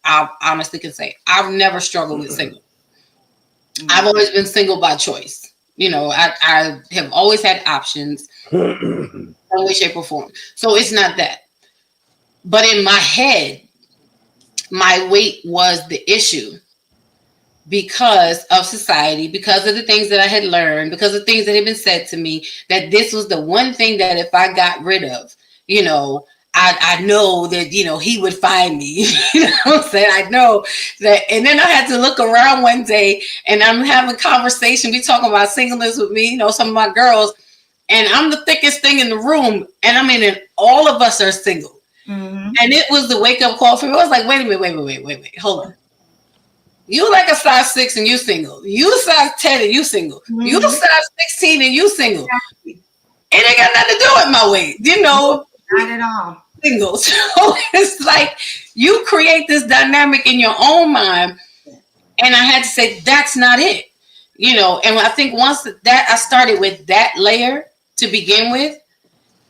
I honestly can say I've never struggled with single. I've always been single by choice. I have always had options in some way, shape, or form. So it's not that. But in my head, my weight was the issue because of society, because of the things that I had learned, because of things that had been said to me, that this was the one thing that if I got rid of, I know that, he would find me, what I'm saying? I know that. And then I had to look around one day and I'm having a conversation. We talking about singleness with me, some of my girls, and I'm the thickest thing in the room. And and all of us are single. And it was the wake up call for me. I was like, wait a minute, wait, hold on. You like a size 6 and you single. You size 10 and you single. You size 16 and you single. It ain't got nothing to do with my weight, Not at all. Single. So it's like you create this dynamic in your own mind. And I had to say, that's not it. And I think once that I started with that layer to begin with,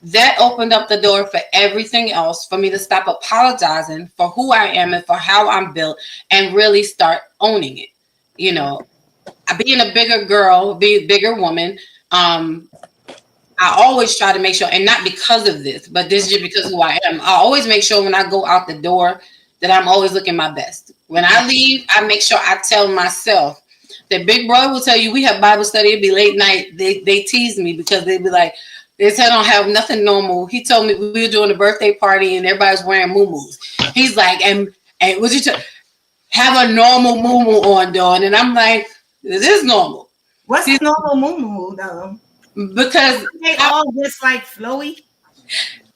that opened up the door for everything else, for me to stop apologizing for who I am and for how I'm built and really start owning it. Being a bigger girl, being a bigger woman, I always try to make sure, and not because of this, but this is just because of who I am. I always make sure when I go out the door that I'm always looking my best. When I leave, I make sure I tell myself, That big brother will tell you we have Bible study. It'd be late night. They tease me because they'd be like, they said I don't have nothing normal. He told me we were doing a birthday party and everybody's wearing muumuus. He's like, and would you have a normal muumuu on, Dawn? And I'm like, this is normal. What's a normal muumuu though? Because they all just like flowy.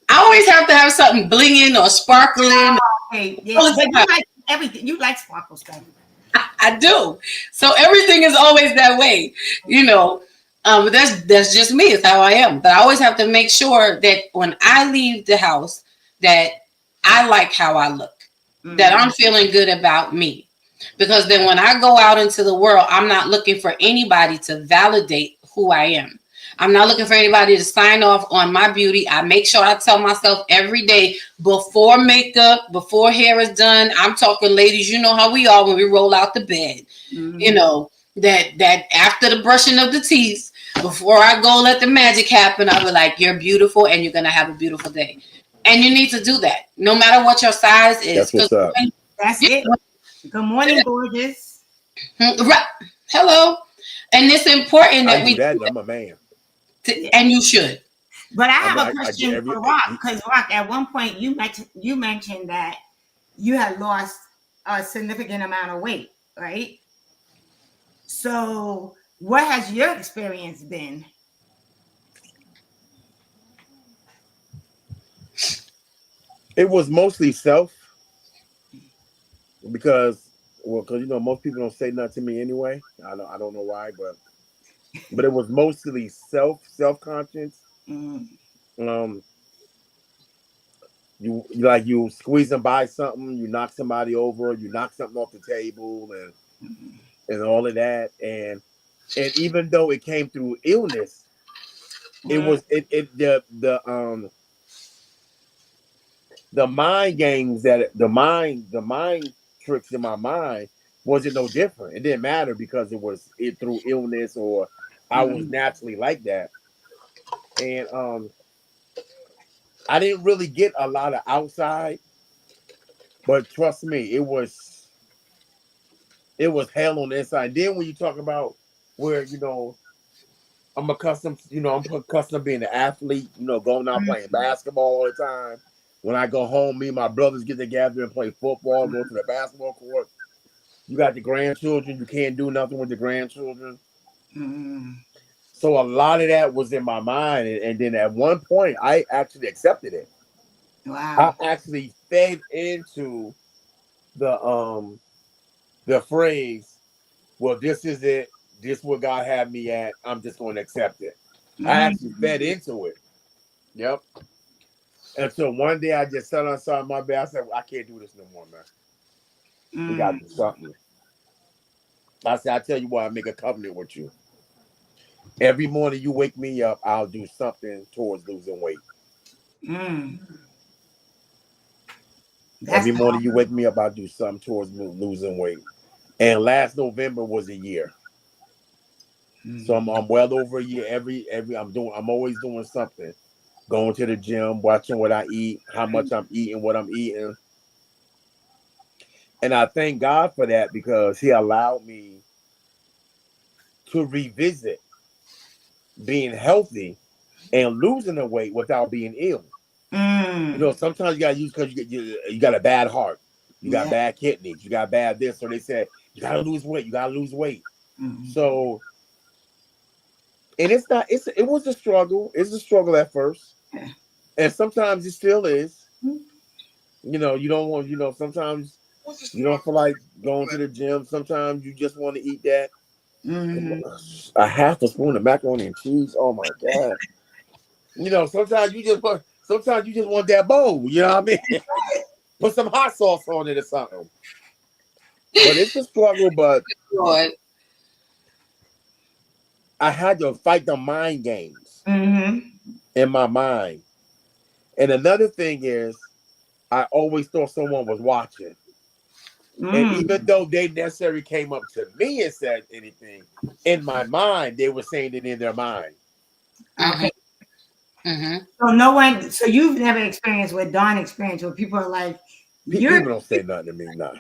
I always have to have something blinging or sparkling. Oh, okay. Yeah. But you like everything. You like sparkle stuff. I do. So everything is always that way, you know. But that's just me. It's how I am. But I always have to make sure that when I leave the house, that I like how I look, that I'm feeling good about me. Because then when I go out into the world, I'm not looking for anybody to validate who I am. I'm not looking for anybody to sign off on my beauty. I make sure I tell myself every day before makeup, before hair is done. I'm talking, ladies, you know how we are when we roll out the bed. You know, that after the brushing of the teeth, before I go let the magic happen, I be like, you're beautiful and you're going to have a beautiful day. And you need to do that no matter what your size is. That's what's up. That's it. Good morning, gorgeous. Right. Hello. And it's important that we do that. I'm a man. And you should. But I have a question for Rock, because Rock, at one point you mentioned that you had lost a significant amount of weight, right? So what has your experience been? It was mostly self, because you know most people don't say nothing to me anyway. I don't know why, but it was mostly self-conscious. You squeeze and buy something, you knock somebody over, you knock something off the table, and all of that, and even though it came through illness, it was the mind games the mind tricks in my mind wasn't no different. It didn't matter because it was through illness or I was naturally like that. And I didn't really get a lot of outside, but trust me, it was hell on the inside. Then when you talk about where, you know, I'm accustomed to being an athlete, you know, going out playing basketball all the time. When I go home, me and my brothers get together and play football, go to the basketball court. You got the grandchildren, you can't do nothing with the grandchildren. So a lot of that was in my mind. And then at one point, I actually accepted it. Wow. I actually fed into the phrase, well, this is it. This is what God had me at. I'm just going to accept it. I actually fed into it. Yep. And so one day I just sat outside my bed. I said, I can't do this no more, man. We got to do something. I said, I tell you what, I make a covenant with you. Every morning you wake me up, I'll do something towards losing weight. Every morning you wake me up, I'll do something towards losing weight. And last November was a year. So I'm well over a year. I'm always doing something. Going to the gym, watching what I eat, how much I'm eating, what I'm eating. And I thank God for that, because he allowed me to revisit being healthy and losing the weight without being ill. You know, sometimes you got to use because you got a bad heart. You got bad kidneys. You got bad this. So they said, you got to lose weight. You got to lose weight. So, and it was a struggle. It's a struggle at first. And sometimes it still is. You know, you don't want, sometimes you don't feel like going to the gym. Sometimes you just want to eat that. A half a spoon of macaroni and cheese. Oh my God. You know, sometimes you just want that bowl. You know what I mean? Put some hot sauce on it or something. But it's a struggle, but I had to fight the mind games in my mind. And another thing is, I always thought someone was watching. And even though they necessarily came up to me and said anything, in my mind, they were saying it in their mind. Okay. So you've never experienced what Dawn experienced, where people are like, people don't say nothing to me now.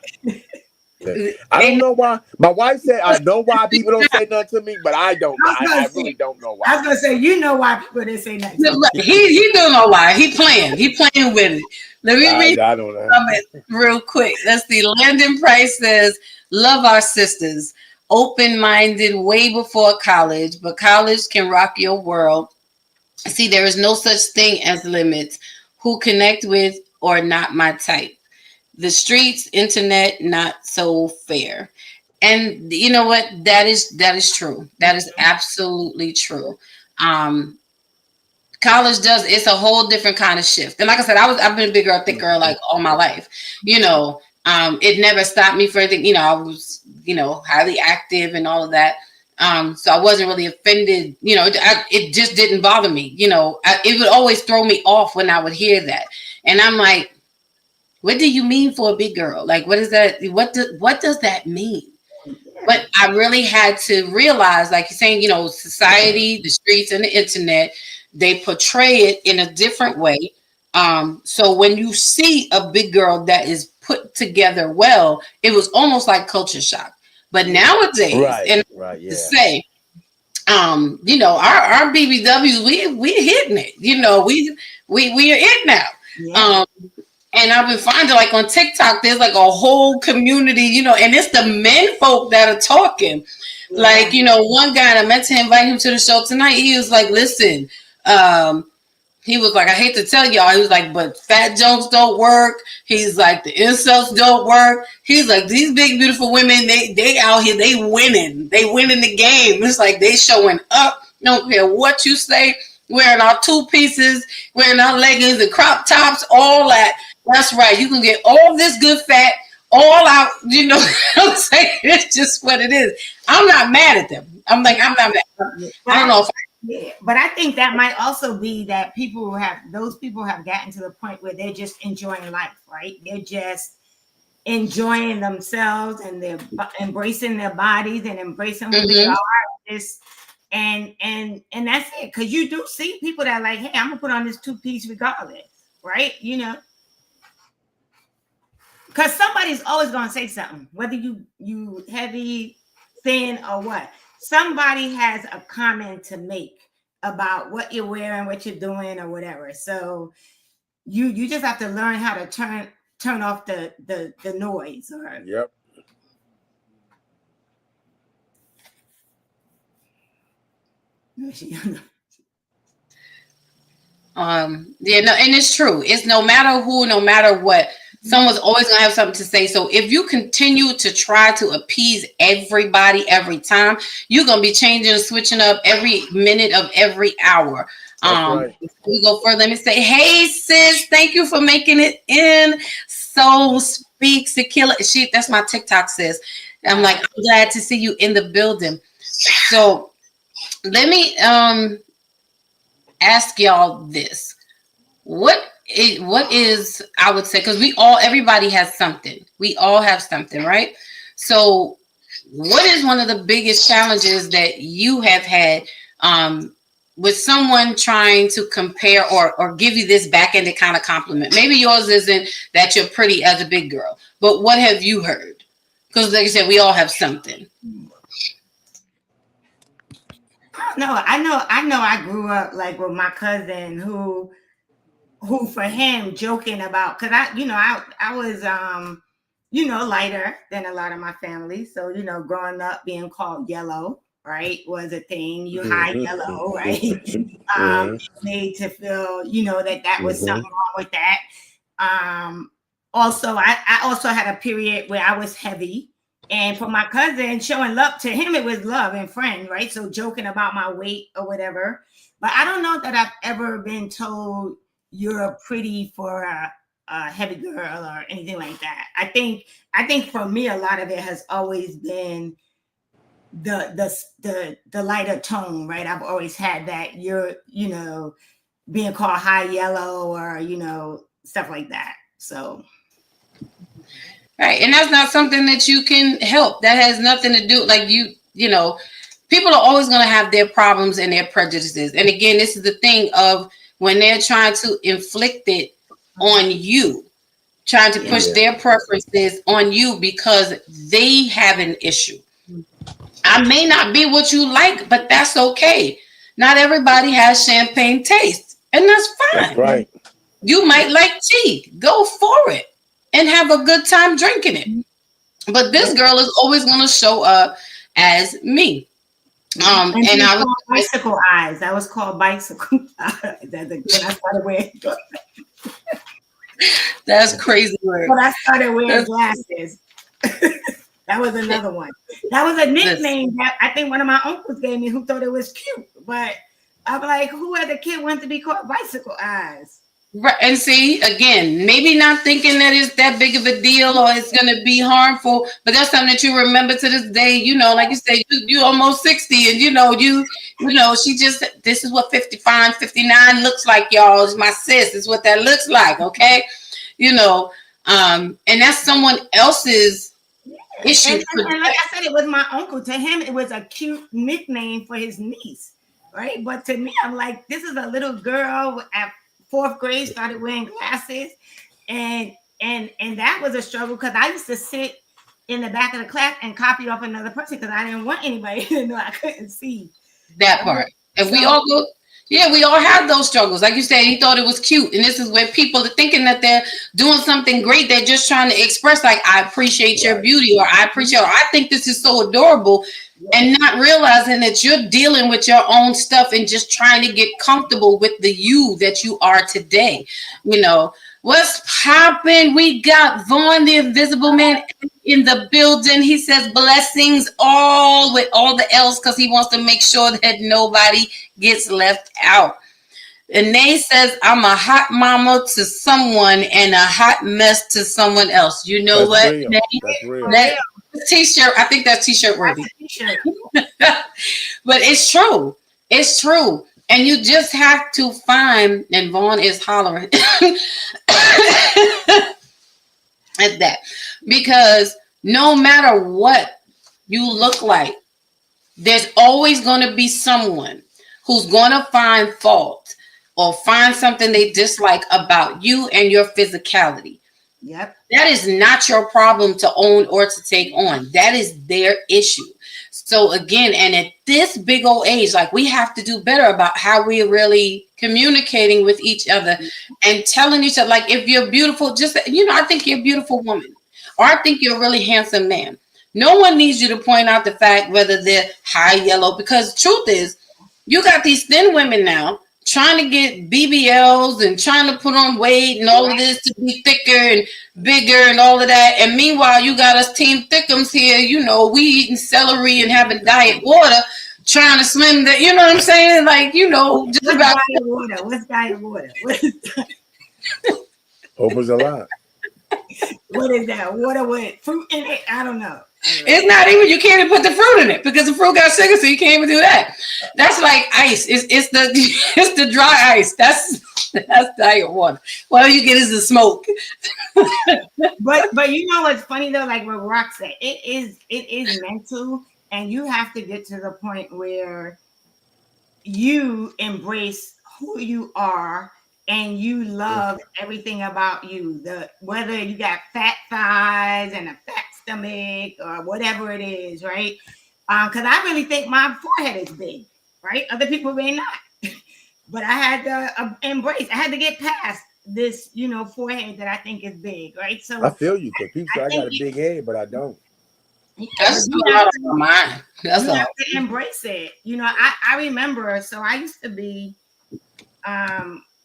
I don't know why. My wife said I know why people don't say nothing to me, but I don't. I really don't know why. I was gonna say, you know why people didn't say nothing. He don't know why. He playing with it. Let me read I don't know. real quick. Let's see. Landon Price says, "Love our sisters. Open-minded way before college, but college can rock your world. See, there is no such thing as limits. Who connect with or not my type. The streets, internet, not so fair." And you know what? That is true. That is absolutely true. College it's a whole different kind of shift. And like I said, I've been a big girl, thick girl like all my life. You know, it never stopped me for anything. You know, I was, highly active and all of that. So I wasn't really offended. You know, it just didn't bother me. You know, it would always throw me off when I would hear that. And I'm like, what do you mean for a big girl? Like, what is that? What does that mean? But I really had to realize, like you're saying, society, the streets, and the internet, they portray it in a different way. So when you see a big girl that is put together well, it was almost like culture shock. But nowadays, to say, our BBWs, we're hitting it. We are it now. Yeah. And I've been finding, like, on TikTok, there's like a whole community, and it's the men folk that are talking. Yeah. Like, one guy, I meant to invite him to the show tonight. He was like, listen, he was like, I hate to tell y'all. He was like, but fat jokes don't work. He's like, the insults don't work. He's like, these big, beautiful women, they out here, they winning. They winning the game. It's like they showing up. Don't care what you say. Wearing our 2 pieces, wearing our leggings and crop tops, all that. That's right. You can get all this good fat all out. You know what I'm saying? It's just what it is. I'm not mad at them. I'm not mad. I don't know if but I think that might also be that those people have gotten to the point where they're just enjoying life, right? They're just enjoying themselves and they're embracing their bodies and embracing who they are. And that's it. Because you do see people that are like, hey, I'm gonna put on this 2-piece regardless, right? Because somebody's always gonna say something, whether you heavy, thin, or what. Somebody has a comment to make about what you're wearing, what you're doing, or whatever. So you just have to learn how to turn off the noise. Yep. And it's true. It's no matter who, no matter what, someone's always gonna have something to say. So if you continue to try to appease everybody every time, you're gonna be changing and switching up every minute of every hour. Right. We go further. Let me say, hey sis, thank you for making it in. So speaks Tequila. That's my TikTok sis. I'm like, I'm glad to see you in the building. So let me ask y'all this. What is, I would say, because everybody has something. We all have something, right? So what is one of the biggest challenges that you have had with someone trying to compare or give you this backhanded kind of compliment? Maybe yours isn't that you're pretty as a big girl, but what have you heard? Because like you said, we all have something. I know I grew up like with my cousin who for him joking about, because I was lighter than a lot of my family, so growing up being called yellow, right, was a thing. You hide yellow, right? Made to feel that was something wrong with that. Also I also had a period where I was heavy. And for my cousin, showing love to him, it was love and friend, right? So joking about my weight or whatever. But I don't know that I've ever been told you're pretty for a heavy girl or anything like that. I think for me, a lot of it has always been the lighter tone, right? I've always had that you're, being called high yellow or, stuff like that. So. Right. And that's not something that you can help. That has nothing to do, like people are always going to have their problems and their prejudices. And again, this is the thing of when they're trying to inflict it on you, trying to push their preferences on you because they have an issue. I may not be what you like, but that's okay. Not everybody has champagne taste, and that's fine. That's right. You might like tea. Go for it and have a good time drinking it. But this girl is always going to show up as me. And I was bicycle eyes. That was called bicycle eyes. When I started wearing that's crazy word. When I started wearing glasses. That was another one. That was a nickname that I think one of my uncles gave me, who thought it was cute. But I'm like, who as a kid wants to be called bicycle eyes? Right. And see, again, maybe not thinking that it's that big of a deal or it's going to be harmful, but that's something that you remember to this day. You know, like you say, you almost 60 and, she just, this is what 55, 59 looks like, y'all. It's my sis. It's what that looks like. Okay. And that's someone else's issue. And like I said, it was my uncle. To him, it was a cute nickname for his niece. Right. But to me, I'm like, this is a little girl at 4th grade, started wearing glasses, and that was a struggle because I used to sit in the back of the class and copy off another person because I didn't want anybody to know I couldn't see that part. And we all have those struggles. Like you said, he thought it was cute, and this is where people are thinking that they're doing something great. They're just trying to express, like, I appreciate your beauty, or I think this is so adorable. And not realizing that you're dealing with your own stuff and just trying to get comfortable with the you that you are today. What's popping? We got Vaughn, the Invisible Man, in the building. He says blessings all with all the L's because he wants to make sure that nobody gets left out. And Nay says, I'm a hot mama to someone and a hot mess to someone else. You know what? Real. That's real. T-shirt, I think that's t-shirt worthy. But it's true. It's true. And you just have to find, and Vaughn is hollering at that, because no matter what you look like, there's always going to be someone who's going to find fault or find something they dislike about you and your physicality. Yep. That is not your problem to own or to take on. That is their issue. So again, and at this big old age, like, we have to do better about how we're really communicating with each other and telling each other, like, if you're beautiful, just, I think you're a beautiful woman, or I think you're a really handsome man. No one needs you to point out the fact whether they're high yellow, because truth is, you got these thin women now trying to get BBLs and trying to put on weight and all of this to be thicker and bigger and all of that. And meanwhile, you got us Team Thickums here, we eating celery and having diet water, trying to swim the, you know what I'm saying? Like, just What's about diet water? What's diet water? Hope is a lot. What is that? Water with fruit in it? I don't know. It's not even, you can't even put the fruit in it because the fruit got sugar, so you can't even do that. That's like ice. It's the dry ice. That's diet water. All you get is the smoke. But you know what's funny though, like what Rock said, it is mental, and you have to get to the point where you embrace who you are and you love everything about you. Whether you got fat thighs and a fat stomach or whatever it is, right? Because I really think my forehead is big, right? Other people may not, but I had to embrace. I had to get past this, forehead that I think is big, right? So I feel you, because people say I got a big head, but I don't. That's out of my mind. That's you all. have to embrace it. I remember. So I used to be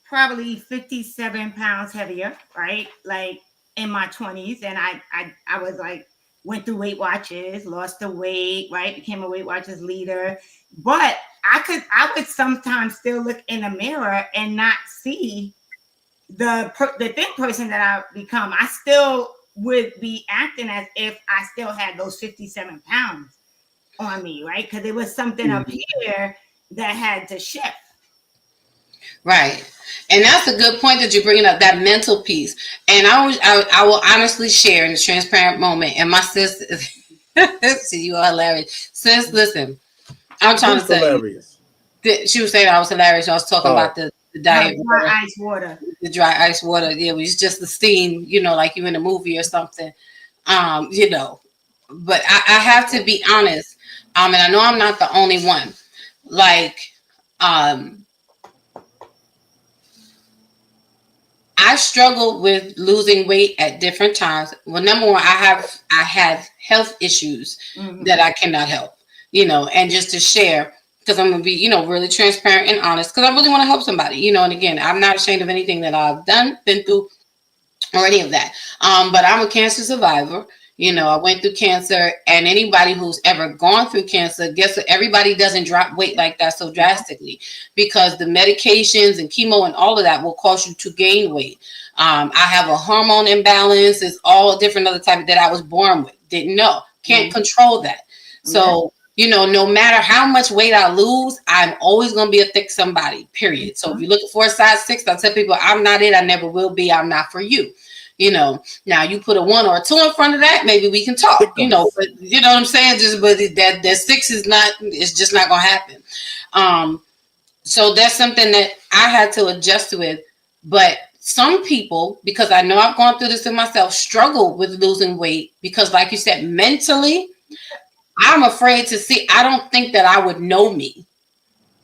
probably 57 pounds heavier, right? Like in my 20s, and I was like, went through Weight Watchers, lost the weight, right? Became a Weight Watchers leader. But I would sometimes still look in the mirror and not see the thin person that I've become. I still would be acting as if I still had those 57 pounds on me, right? Because there was something up here that had to shift. Right. And that's a good point that you're bringing up, that mental piece. And I will honestly share in a transparent moment. And my sis, see, you are hilarious. Sis, listen, I'm trying to say, hilarious. She was saying I was hilarious. I was talking about the the diet water, dry ice water. the dry ice water. Yeah, it was just the steam, like you in a movie or something. You know, but I have to be honest. And I know I'm not the only one. Like, I struggle with losing weight at different times. Well, number one, I have health issues that I cannot help, and just to share, because I'm gonna be, really transparent and honest, because I really want to help somebody, and again, I'm not ashamed of anything that I've done, been through, or any of that. But I'm a cancer survivor. I went through cancer, and anybody who's ever gone through cancer, guess what? Everybody doesn't drop weight like that so drastically, because the medications and chemo and all of that will cause you to gain weight. I have a hormone imbalance. It's all different other type that I was born with. Didn't know. Can't control that. So, no matter how much weight I lose, I'm always going to be a thick somebody, period. So if you're looking for a size 6, I tell people, I'm not it. I never will be. I'm not for you. Now you put a 1 or a 2 in front of that, maybe we can talk, but you know what I'm saying? But that 6 is not, it's just not going to happen. So that's something that I had to adjust with. But some people, because I know I've gone through this in myself, struggle with losing weight because, like you said, mentally, I'm afraid to see. I don't think that I would know me.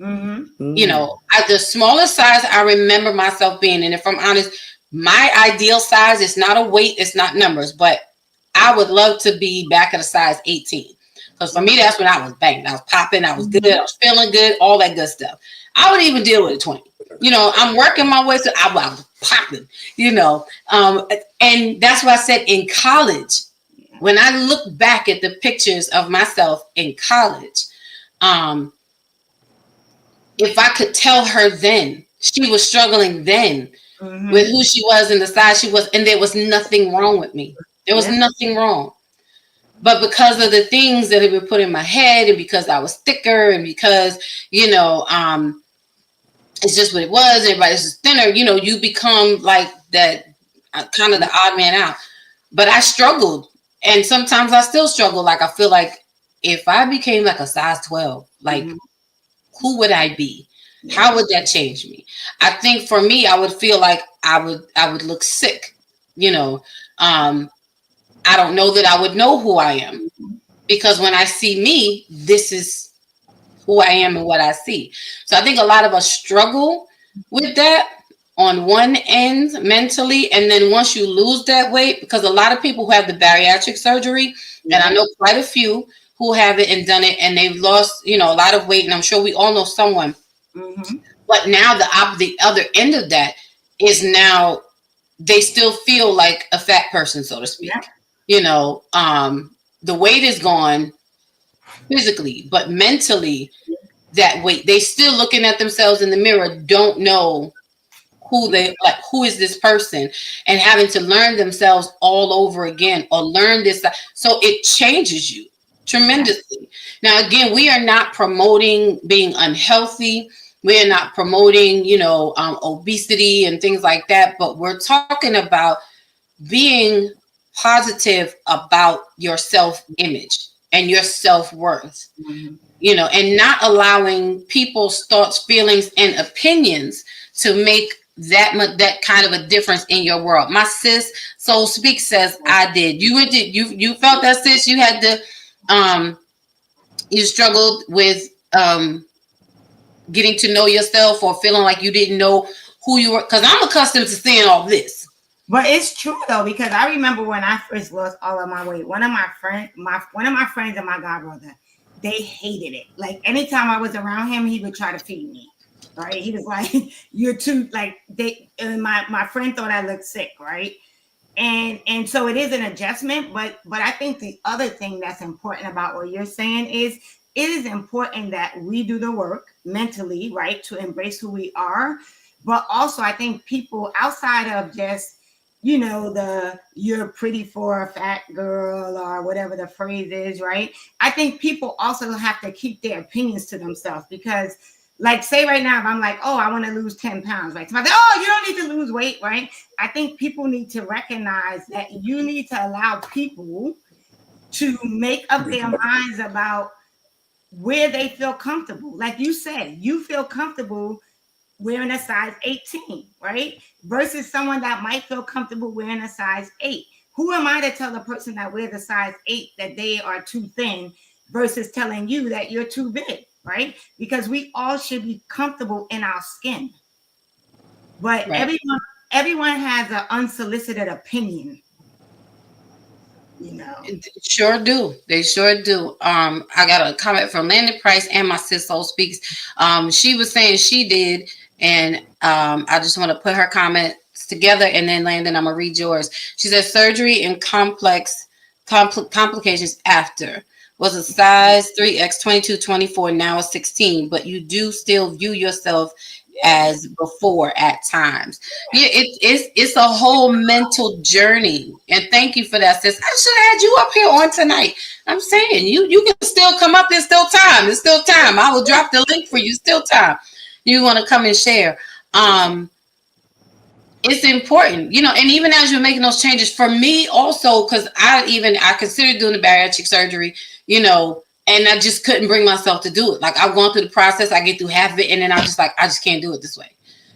At the smallest size I remember myself being, and if I'm honest, my ideal size is not a weight, it's not numbers, but I would love to be back at a size 18. Because for me, that's when I was banging. I was popping, I was good, I was feeling good, all that good stuff. I would even deal with a 20. I'm working my way, so I was popping, and that's why I said in college, when I look back at the pictures of myself in college, if I could tell her then, she was struggling then with who she was and the size she was, and there was nothing wrong with me. There was nothing wrong. But because of the things that had been put in my head, and because I was thicker, and because, it's just what it was, everybody's just thinner, you become like that, kind of the odd man out. But I struggled, and sometimes I still struggle. Like, I feel like if I became like a size 12, like, who would I be? How would that change me? I think for me, I would feel like I would look sick. I don't know that I would know who I am, because when I see me, this is who I am and what I see. So I think a lot of us struggle with that on one end mentally. And then once you lose that weight, because a lot of people who have the bariatric surgery, and I know quite a few who have it and done it, and they've lost, a lot of weight. And I'm sure we all know someone. But now the other end of that is now they still feel like a fat person, so to speak. The weight is gone physically, but mentally, that weight, they still looking at themselves in the mirror, don't know who is this person, and having to learn themselves all over again, or learn this. So it changes you tremendously. Now, again, we are not promoting being unhealthy. We are not promoting, obesity and things like that, but we're talking about being positive about your self-image and your self-worth, and not allowing people's thoughts, feelings, and opinions to make that kind of a difference in your world. My sis, Soul Speak, says, I did. You felt that, sis? You had to, you struggled with getting to know yourself, or feeling like you didn't know who you were? Because I'm accustomed to seeing all this. But it's true though, because I remember when I first lost all of my weight, one of my friends and my godbrother, they hated it. Like, anytime I was around him, he would try to feed me. Right? He was like, "You're too like they." And my friend thought I looked sick, right? And so it is an adjustment, but I think the other thing that's important about what you're saying is it is important that we do the work mentally, right, to embrace who we are. But also, I think people outside of just, you're pretty for a fat girl or whatever the phrase is, right? I think people also have to keep their opinions to themselves, because, like, say right now, if I'm like, oh, I want to lose 10 pounds, right? Somebody say, oh, you don't need to lose weight, right? I think people need to recognize that you need to allow people to make up their minds about where they feel comfortable. Like you said, you feel comfortable wearing a size 18, right? Versus someone that might feel comfortable wearing a size 8. Who am I to tell the person that wears a size 8 that they are too thin versus telling you that you're too big, right? Because we all should be comfortable in our skin. But Right. everyone has an unsolicited opinion, you know. Sure do. They sure do. I got a comment from Landon Price and my sis Soul Speaks. She was saying she did, and I just want to put her comments together, and then Landon, I'm gonna read yours. She said surgery and complications after was a size 3X 22 24, now a 16, but you do still view yourself as before at times. Yeah, it's a whole mental journey. And thank you for that, sis. I should have had you up here on tonight. I'm saying you can still come up. There's still time. There's still time. I will drop the link for you. Still time. You want to come and share. It's important, and even as you're making those changes, for me also, because I considered doing the bariatric surgery, and I just couldn't bring myself to do it. Like I've gone through the process, I get through half of it, and then I just can't do it this way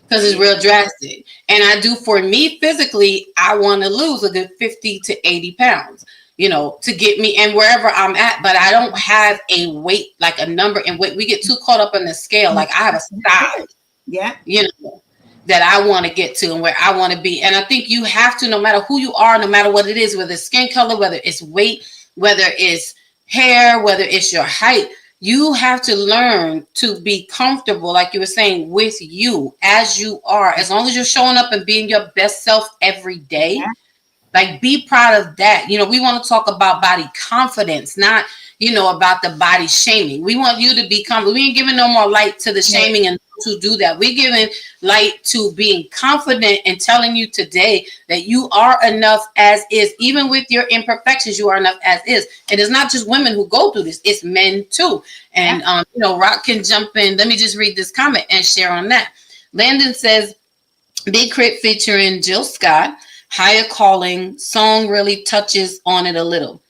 because it's real drastic. And I do, for me physically, I want to lose a good 50 to 80 pounds, to get me and wherever I'm at. But I don't have a weight, like a number in weight. We get too caught up on the scale. Like I have a size, Yeah. that I want to get to and where I want to be. And I think you have to, no matter who you are, no matter what it is, whether it's skin color, whether it's weight, whether it's hair, whether it's your height, you have to learn to be comfortable, like you were saying, with you as you are. As long as you're showing up and being your best self every day, like be proud of that. We want to talk about body confidence, not, about the body shaming. We want you to be comfortable. We ain't giving no more light to the shaming and to do that. We're giving light to being confident and telling you today that you are enough as is. Even with your imperfections, you are enough as is. And it's not just women who go through this, it's men too. And Rock can jump in. Let me just read this comment and share on that. Landon says, Big Crit featuring Jill Scott, Higher Calling song really touches on it a little.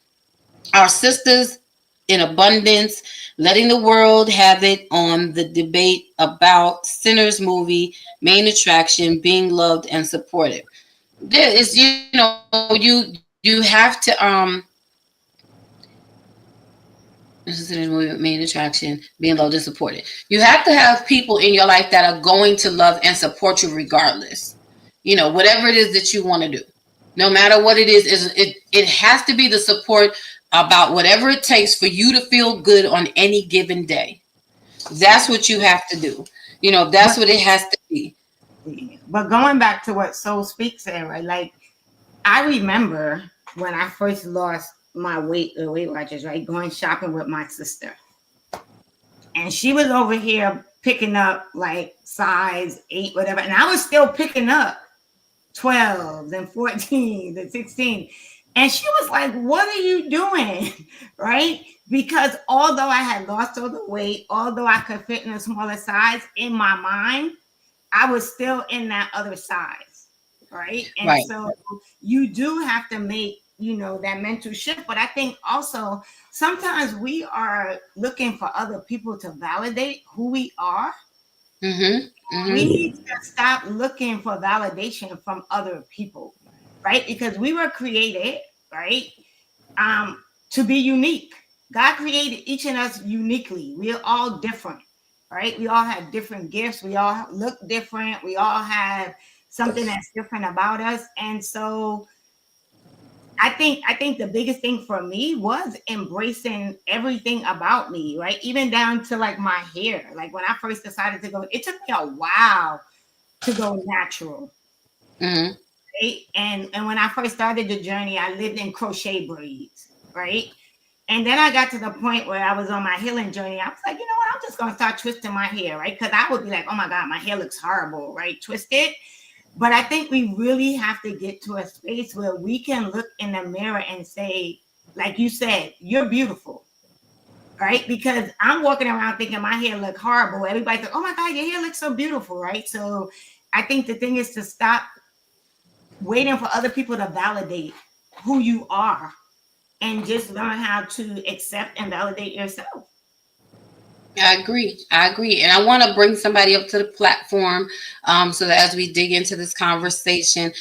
Our sisters in abundance, letting the world have it on the debate about Sinners movie, main attraction, being loved and supported. There is, you have to this is the movie, main attraction, being loved and supported. You have to have people in your life that are going to love and support you regardless. Whatever it is that you want to do, no matter what it is, it has to be the support about whatever it takes for you to feel good on any given day. That's what you have to do. That's what it has to be. But going back to what Soul Speaks said, right? Like I remember when I first lost my Weight Watchers, right? Going shopping with my sister. And she was over here picking up like size 8, whatever. And I was still picking up 12s and 14s and 16. And she was like, what are you doing? Right? Because although I had lost all the weight, although I could fit in a smaller size, in my mind, I was still in that other size. Right? And so you do have to make, that mental shift. But I think also sometimes we are looking for other people to validate who we are. We need to stop looking for validation from other people. Right? Because we were created, right, to be unique. God created each of us uniquely. We are all different, right? We all have different gifts. We all look different. We all have something that's different about us. And so I think the biggest thing for me was embracing everything about me, right? Even down to like my hair. Like when I first decided to go, it took me a while to go natural. Right? And when I first started the journey, I lived in crochet braids, right? And then I got to the point where I was on my healing journey. I was like, you know what? I'm just going to start twisting my hair, right? Because I would be like, oh my God, my hair looks horrible, right? Twist it. But I think we really have to get to a space where we can look in the mirror and say, like you said, you're beautiful, right? Because I'm walking around thinking my hair look horrible. Everybody's like, oh my God, your hair looks so beautiful, right? So I think the thing is to stop waiting for other people to validate who you are and just learn how to accept and validate yourself. I agree. I agree. And I want to bring somebody up to the platform so that as we dig into this conversation,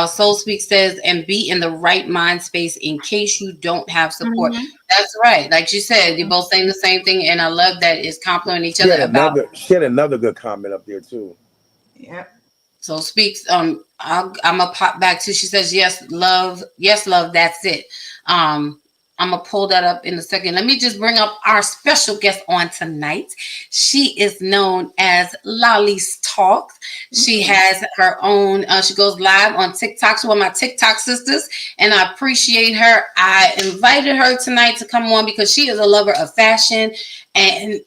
Soul Speak says, and be in the right mind space in case you don't have support. Mhm. That's right. Like you said, you're both saying the same thing. And I love that it's complimenting each other about. She had another good comment up there too. Yep. So Speaks, I'm gonna pop back to. She says, yes, love, that's it. I'm gonna pull that up in a second. Let me just bring up our special guest on tonight. She is known as Lolly's Talk. She has her own. She goes live on TikTok. She's one of my TikTok sisters, and I appreciate her. I invited her tonight to come on because she is a lover of fashion and.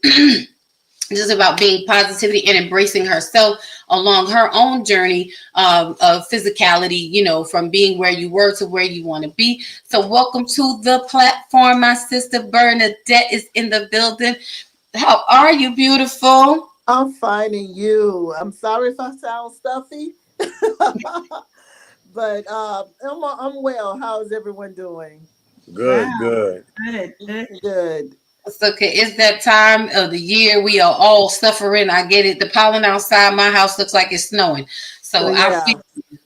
Just about being positivity and embracing herself along her own journey of physicality, you know, from being where you were to where you want to be. So welcome to the platform. My sister Bernadette is in the building. How are you, beautiful? I'm finding you. I'm sorry if I sound stuffy, but I'm well. How's everyone doing? Good, Wow. good. Good. Good. It's okay. It's that time of the year. We are all suffering. I get it. The pollen outside my house looks like it's snowing. So Yeah.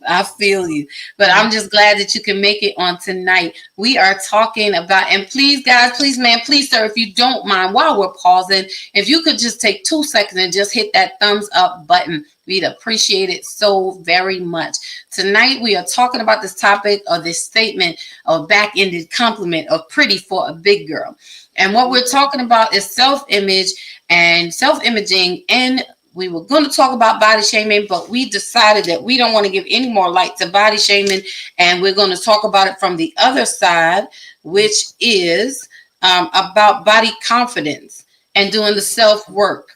I feel you. But I'm just glad that you can make it on tonight. We are talking about, and please, guys, please, man, please, sir, if you don't mind, while we're pausing, if you could just take 2 seconds and just hit that thumbs up button, we'd appreciate it so very much. Tonight, we are talking about this topic of this statement of back-ended compliment of pretty for a big girl. And what we're talking about is self-image and self-imaging. And we were going to talk about body shaming, but we decided that we don't want to give any more light to body shaming. And we're going to talk about it from the other side, which is about body confidence and doing the self-work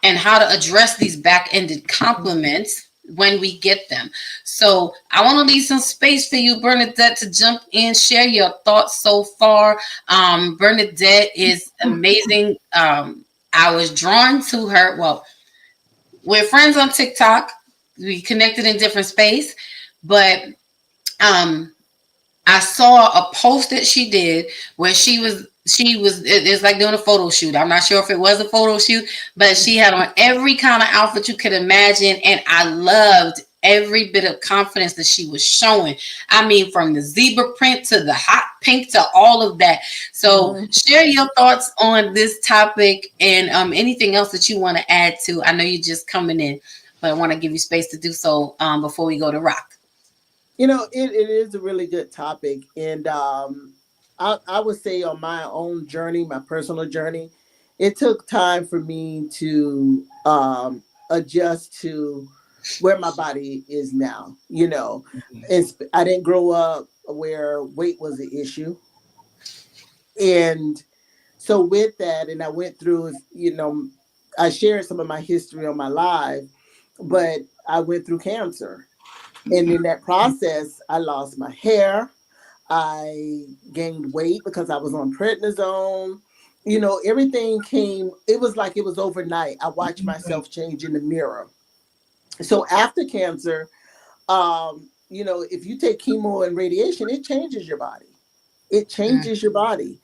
and how to address these back-ended compliments when we get them. So I want to leave some space for you, Bernadette, to jump in, share your thoughts so far. Bernadette is amazing. I was drawn to her. Well, we're friends on TikTok. We connected in different space, but I saw a post that she did where it's like doing a photo shoot. I'm not sure if it was a photo shoot, but she had on every kind of outfit you could imagine. And I loved every bit of confidence that she was showing. I mean, from the zebra print to the hot pink to all of that. So share your thoughts on this topic and anything else that you want to add to. I know you're just coming in, but I want to give you space to do so before we go to rock. You know, it is a really good topic. And I would say on my own journey, my personal journey, it took time for me to adjust to where my body is now. You know, I didn't grow up where weight was an issue. And so with that, and I went through, you know, I shared some of my history on my live, but I went through cancer. And in that process, I lost my hair. I gained weight because I was on prednisone. You know, everything came, it was like it was overnight. I watched myself change in the mirror. So after cancer, you know, if you take chemo and radiation, it changes your body. It changes your body.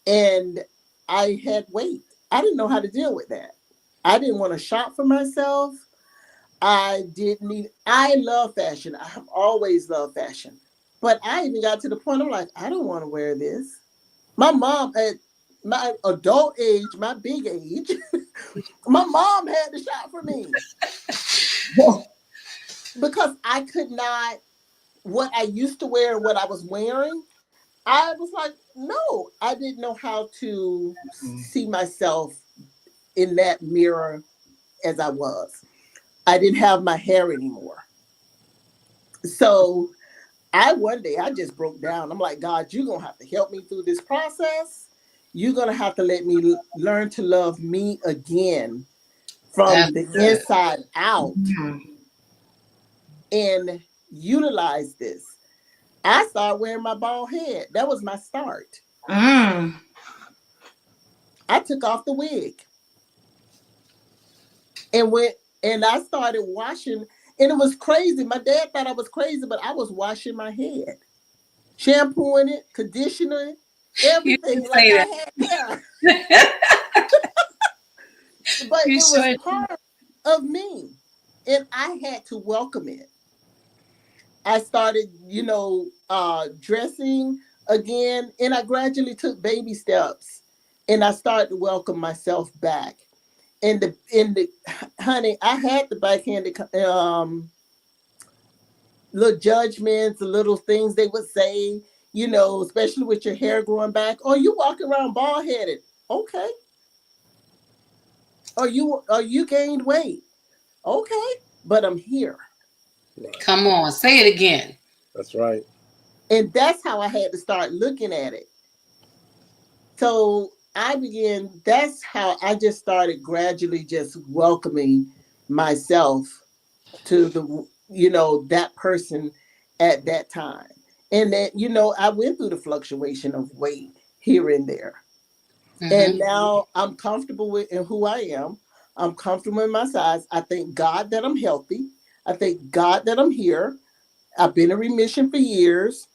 And I had weight. I didn't know how to deal with that. I didn't want to shop for myself. I love fashion. I have always loved fashion. But I even got to the point, I'm like, I don't want to wear this. My mom, at my adult age, my big age, my mom had to shop for me. Because I could not, what I used to wear and what I was wearing, I was like, no, I didn't know how to see myself in that mirror as I was. I didn't have my hair anymore. So one day I just broke down. I'm like, God, you're going to have to help me through this process. You're going to have to let me learn to love me again from the inside out and utilize this. I started wearing my bald head. That was my start. I took off the wig and I started washing, and it was crazy. My dad thought I was crazy, but I was washing my head, shampooing it, conditioning it, everything like I had hair. But You it sure was did. part of me, and I had to welcome it. I started, dressing again, and I gradually took baby steps, and I started to welcome myself back. And the honey, I had the backhanded little judgments, the little things they would say, especially with your hair growing back. Oh, you walking around bald headed. Okay. Or you gained weight. Okay. But I'm here. Right. Come on, say it again. That's right. And that's how I had to start looking at it. So that's how I just started gradually just welcoming myself to that person at that time. And that, I went through the fluctuation of weight here and there. And Mm-hmm. now I'm comfortable with in who I am. I'm comfortable in my size. I thank God that I'm healthy. I thank God that I'm here. I've been in remission for years,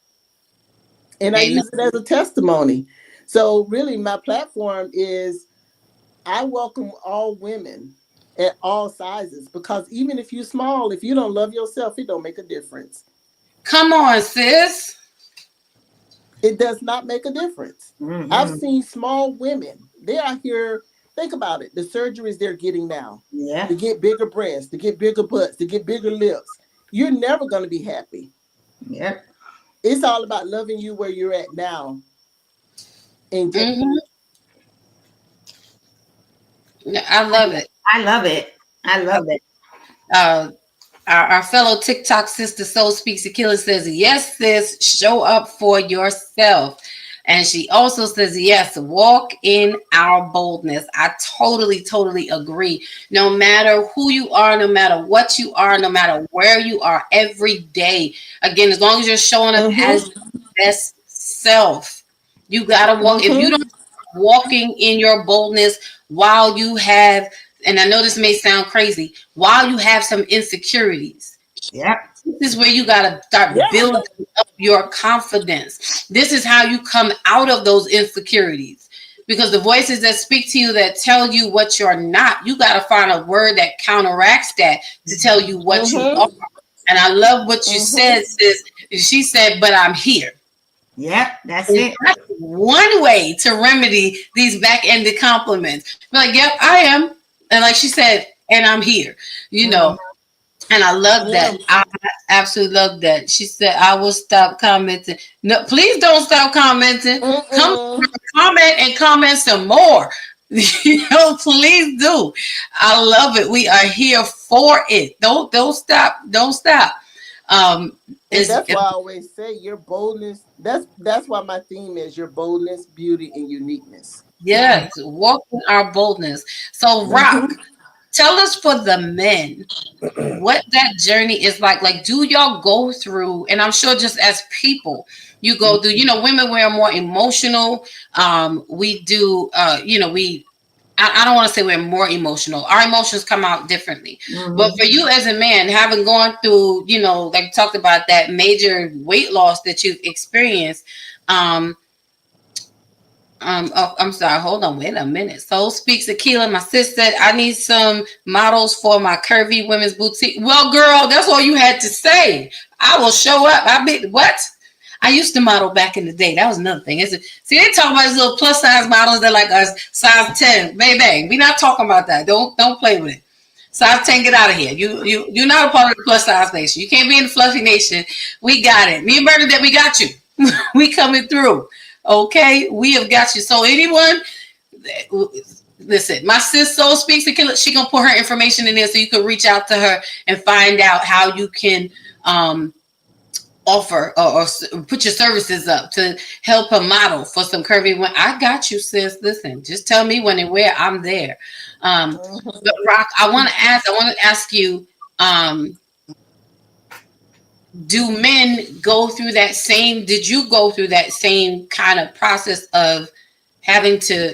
and I Amen. use it as a testimony. So really my platform is I welcome all women at all sizes, because even if you're small, if you don't love yourself, it don't make a difference. Come on, sis. It does not make a difference. I've seen small women. They are here. Think about it. The surgeries they're getting now Yeah. to get bigger breasts, to get bigger butts, to get bigger lips. You're never going to be happy. Yep. It's all about loving you where you're at now. And Mm-hmm. I love it. I love it. I love it. Our fellow TikTok sister Soul Speaks Akila says, yes, sis, show up for yourself. And she also says, yes, walk in our boldness. I totally agree. No matter who you are, no matter what you are, no matter where you are, every day, again, as long as you're showing up as your best self, you got to walk. If you don't walking in your boldness while you have, and I know this may sound crazy, while you have some insecurities. Yep. This is where you got to start building up your confidence. This is how you come out of those insecurities. Because the voices that speak to you, that tell you what you're not, you got to find a word that counteracts that to tell you what you are. And I love what you said, sis. She said, but I'm here. Yep, that's it. That's one way to remedy these back-ended compliments. Be like, yep, I am. And like she said, and I'm here, And I love that. I absolutely love that. She said, I will stop commenting. No, please don't stop commenting. Come comment and comment some more. Please do. I love it. We are here for it. Don't stop. Don't stop. And that's why I always say your boldness. That's why my theme is your boldness, beauty, and uniqueness. Yes, walk in our boldness. So, Rock, tell us for the men what that journey is like. Like, do y'all go through, and I'm sure just as people, you go through, women, we're more emotional. We do, I don't want to say we're more emotional. Our emotions come out differently. But for you as a man, having gone through, like you talked about that major weight loss that you've experienced, oh, I'm sorry. Hold on. Wait a minute. Soul Speaks Akila. My sis said, I need some models for my curvy women's boutique. Well, girl, that's all you had to say. I will show up. What? I used to model back in the day. That was another thing. See, they talk about these little plus size models that like us, size 10. Baby, we not talking about that. Don't play with it. Size 10, get out of here. You're not a part of the plus size nation. You can't be in the fluffy nation. We got it. Me and Bernadette, we got you. We coming through. Okay, we have got you. So anyone, listen, my sis Soul Speaks Akila, she gonna put her information in there so you can reach out to her and find out how you can offer or put your services up to help her model for some curvy women. I got you, sis. Listen, just tell me when and where. I'm there. But Rock, I want to ask you, do men go through that same, did you go through that same kind of process of having to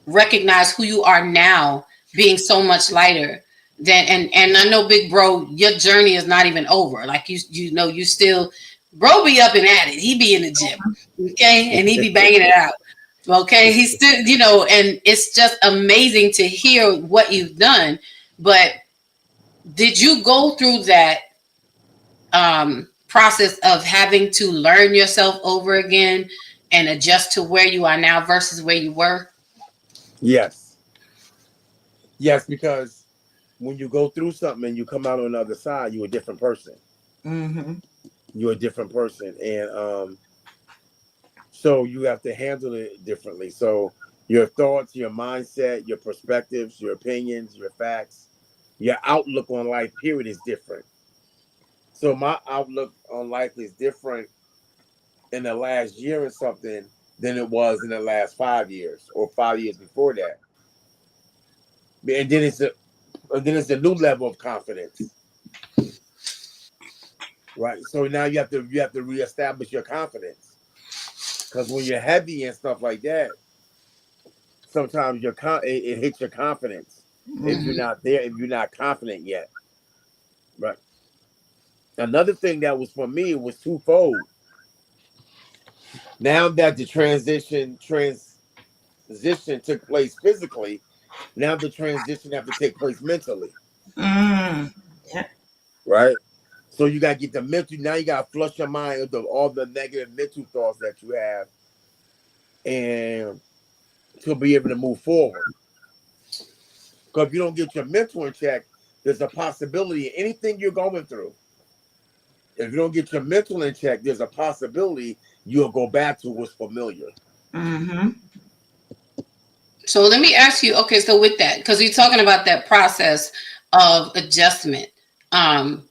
recognize who you are now, being so much lighter than, and I know, big bro, your journey is not even over. Like you still, bro be up and at it. He be in the gym, okay? And he be banging it out. Okay, he's still, you know, and it's just amazing to hear what you've done. But did you go through that process of having to learn yourself over again and adjust to where you are now versus where you were? Yes. Yes, because when you go through something and you come out on the other side, you're a different person. Mm-hmm. You're a different person. And so you have to handle it differently. So your thoughts, your mindset, your perspectives, your opinions, your facts, your outlook on life, period, is different. So my outlook on life is different in the last year or something than it was in the last 5 years or 5 years before that. And then it's a new level of confidence. Right. So now you have to reestablish your confidence. Because when you're heavy and stuff like that, sometimes it hits your confidence if you're Mm-hmm. not there, if you're not confident yet. Right. Another thing that was for me was twofold. Now that the transition took place physically, now the transition have to take place mentally. Mm. Yeah. Right. So you gotta get the mental. Now you gotta flush your mind of all the negative mental thoughts that you have, and to be able to move forward. Because if you don't get your mental in check, there's a possibility anything you're going through. If you don't get your mental in check, there's a possibility you'll go back to what's familiar. Mm-hmm. So let me ask you, okay, so with that, because we're talking about that process of adjustment, and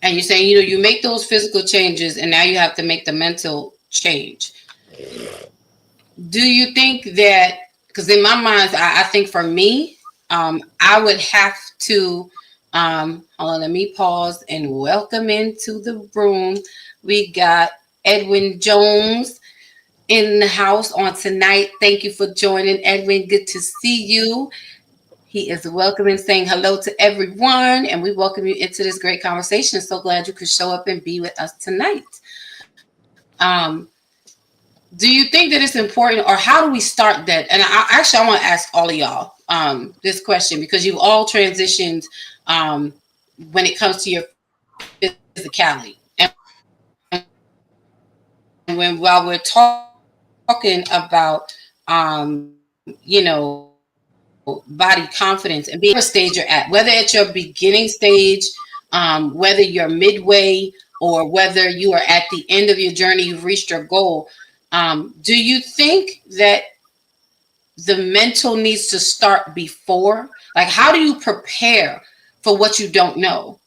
you're saying, you know, you make those physical changes and now you have to make the mental change. Do you think that, because in my mind, I think for me, I would have to, hold on, let me pause and welcome into the room. We got Edwin Jones in the house on tonight. Thank you for joining, Edwin. Good to see you. He is welcoming, saying hello to everyone, and we welcome you into this great conversation. So glad you could show up and be with us tonight. Um, do you think that it's important, or how do we start that? And I want to ask all of y'all this question, because you've all transitioned when it comes to your physicality. And while we're talking about, body confidence and being whatever stage you're at, whether it's your beginning stage, whether you're midway, or whether you are at the end of your journey, you've reached your goal. Do you think that the mental needs to start before? Like, how do you prepare for what you don't know?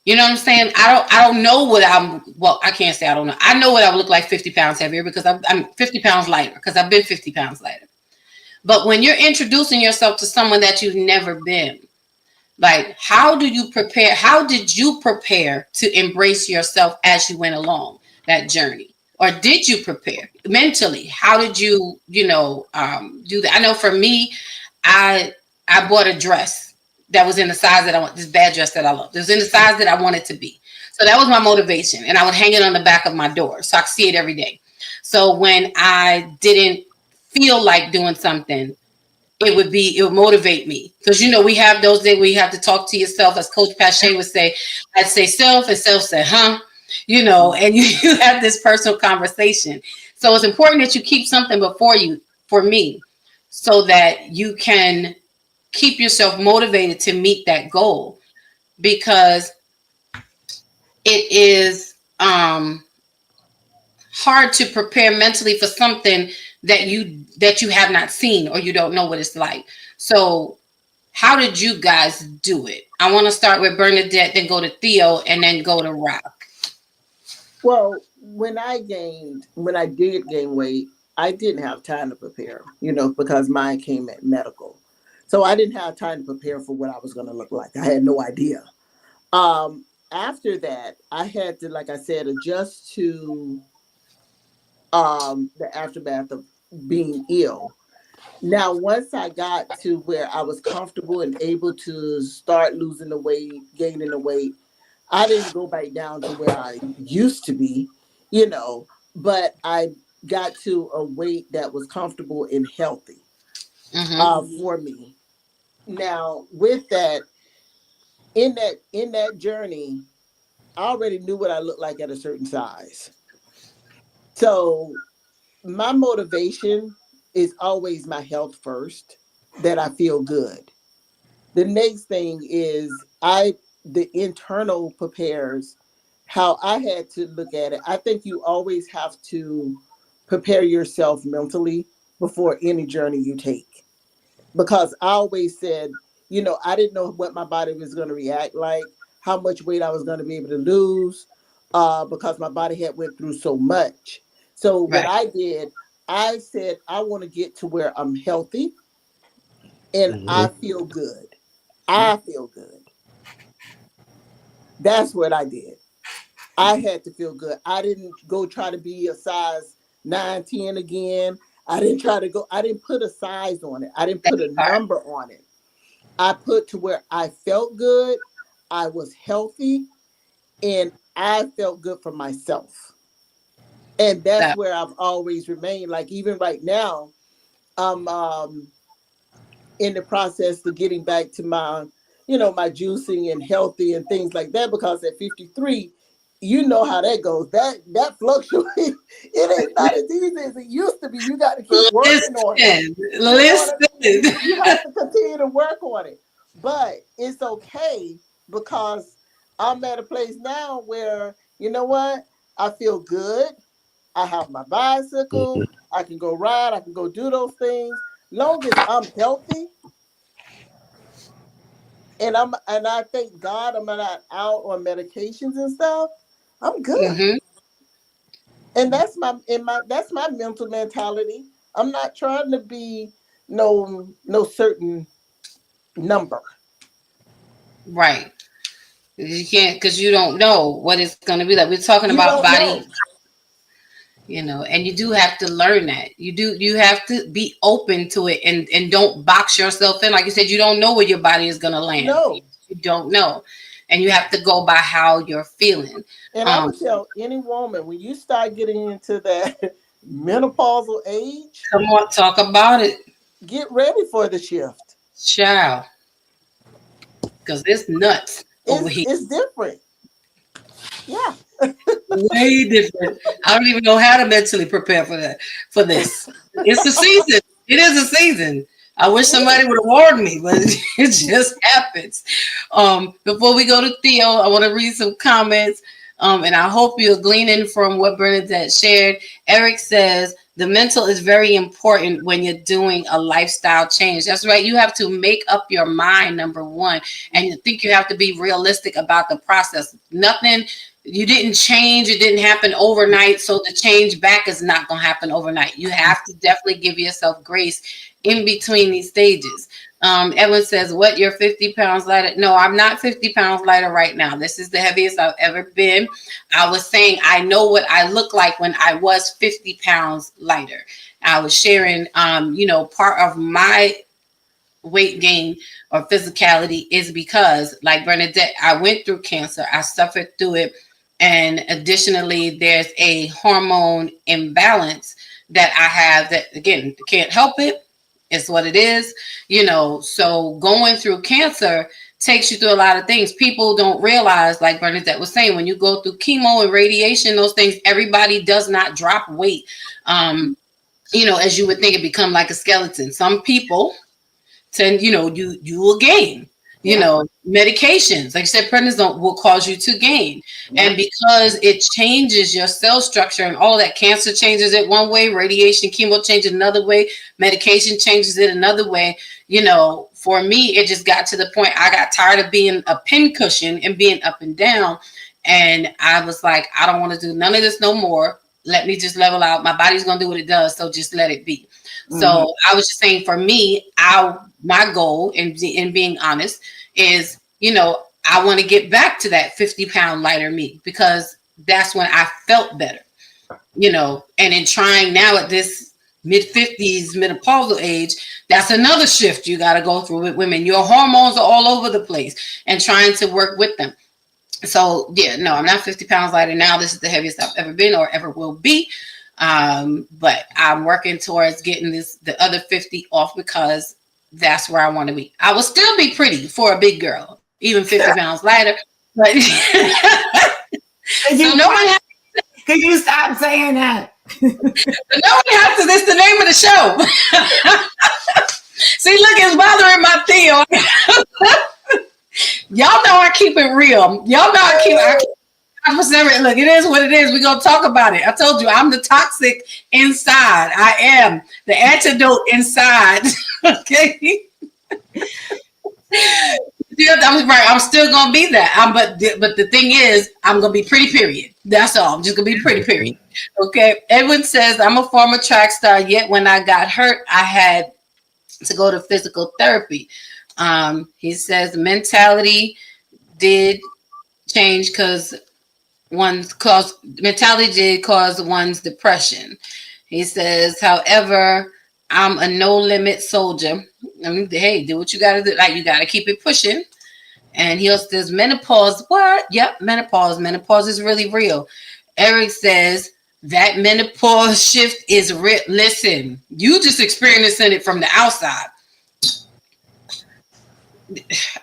You know what I'm saying? I don't know what I can't say I don't know. I know what I would look like 50 pounds heavier, because I'm 50 pounds lighter, because I've been 50 pounds lighter. But when you're introducing yourself to someone that you've never been, like, how do you prepare? How did you prepare to embrace yourself as you went along that journey? Or did you prepare mentally? How did you, do that? I know for me, I bought a dress that was in the size that I want, this bad dress that I love. It was in the size that I want it to be. So that was my motivation. And I would hang it on the back of my door so I could see it every day. So when I didn't feel like doing something, it would motivate me, because we have those days where you have to talk to yourself, as Coach Pache would say. I'd say self, and self say, and you have this personal conversation. So it's important that you keep something before you, for me, so that you can keep yourself motivated to meet that goal, because it is hard to prepare mentally for something that you have not seen, or you don't know what it's like. So how did you guys do it? I want to start with Bernadette, then go to Theo, and then go to Rock. Well, when I did gain weight, I didn't have time to prepare, because mine came at medical. So I didn't have time to prepare for what I was going to look like. I had no idea. After that, I had to, like I said, adjust to the aftermath of being ill. Now, once I got to where I was comfortable and able to start losing the weight, gaining the weight, I didn't go back down to where I used to be, but I got to a weight that was comfortable and healthy for me. Now, with that, in that journey, I already knew what I looked like at a certain size. So my motivation is always my health first, that I feel good. The next thing is the internal prepares how I had to look at it. I think you always have to prepare yourself mentally before any journey you take. Because I always said, I didn't know what my body was going to react like, how much weight I was going to be able to lose, because my body had went through so much. So what I did, I said, I want to get to where I'm healthy and I feel good. I feel good. That's what I did. I had to feel good. I didn't go try to be a size 9, 10 again. I didn't put a size on it. I didn't put a number on it. I put to where I felt good, I was healthy, and I felt good for myself. And that's where I've always remained. Like even right now, I'm in the process of getting back to my, my juicing and healthy and things like that, because at 53, you know how that goes. That fluctuates. It ain't not as easy as it used to be. You got to keep working on it. You have to continue to work on it. But it's okay, because I'm at a place now where, you know what? I feel good. I have my bicycle. I can go ride. I can go do those things. Long as I'm healthy, and I thank God I'm not out on medications and stuff, I'm good. And that's my mental mentality. I'm not trying to be no certain number. Right. You can't, because you don't know what it's going to be like. We're talking about body, and you do have to learn that. You have to be open to it and don't box yourself in. Like you said, you don't know where your body is going to land. No. You don't know. And you have to go by how you're feeling. And I would tell any woman, when you start getting into that menopausal age, come on, talk about it. Get ready for the shift. Child. Because it's nuts over here. It's different. Yeah. Way different. I don't even know how to mentally prepare for this. It's the season. It is a season. I wish somebody would have warned me, but it just happens. Before we go to Theo, I want to read some comments, and I hope you're gleaning from what Bernadette shared. Eric says, the mental is very important when you're doing a lifestyle change. That's right. You have to make up your mind, number one, and you think you have to be realistic about the process. You didn't change. It didn't happen overnight. So the change back is not going to happen overnight. You have to definitely give yourself grace in between these stages. Evan says, what, you're 50 pounds lighter? No, I'm not 50 pounds lighter right now. This is the heaviest I've ever been. I was saying, I know what I look like when I was 50 pounds lighter. I was sharing, part of my weight gain or physicality is because, like Bernadette, I went through cancer. I suffered through it. And additionally, there's a hormone imbalance that I have that, again, can't help it. It's what it is, so going through cancer takes you through a lot of things. People don't realize, like Bernadette was saying, when you go through chemo and radiation, those things, everybody does not drop weight. As you would think, it become like a skeleton. Some people tend, you will gain. Medications, like I said, prednisone will cause you to gain. And because it changes your cell structure and all that, cancer changes it one way, radiation, chemo changes another way, medication changes it another way. For me, it just got to the point I got tired of being a pincushion and being up and down. And I was like, I don't want to do none of this no more. Let me just level out. My body's going to do what it does. So just let it be. So I was just saying, for me, my goal in being honest is, I want to get back to that 50 pound lighter me, because that's when I felt better, and in trying now at this mid-50s menopausal age, that's another shift you got to go through with women. Your hormones are all over the place and trying to work with them. So yeah, no, I'm not 50 pounds lighter now. This is the heaviest I've ever been or ever will be. But I'm working towards getting the other 50 off because that's where I want to be. I will still be pretty for a big girl, even 50 pounds lighter. But so no one has, Could you stop saying that? no one has to. This is the name of the show. See, look, it's bothering my Theo. Y'all know I keep it real. Y'all know I keep look, it is what it is. We're gonna talk about it. I told you I'm the toxic inside. I am the antidote inside. Okay. Yeah, I was right. I'm still gonna be that. But the thing is, I'm gonna be pretty. Period. That's all. I'm just gonna be pretty. Period. Okay. Edwin says I'm a former track star. Yet when I got hurt, I had to go to physical therapy. He says mentality did change because mentality did cause one's depression. He says, however, I'm a no limit soldier. I mean, hey, do what you gotta do. Like, you gotta keep it pushing. And he also says menopause. What? Yep, menopause. Menopause is really real. Eric says that menopause shift is real. Listen, you just experiencing it from the outside.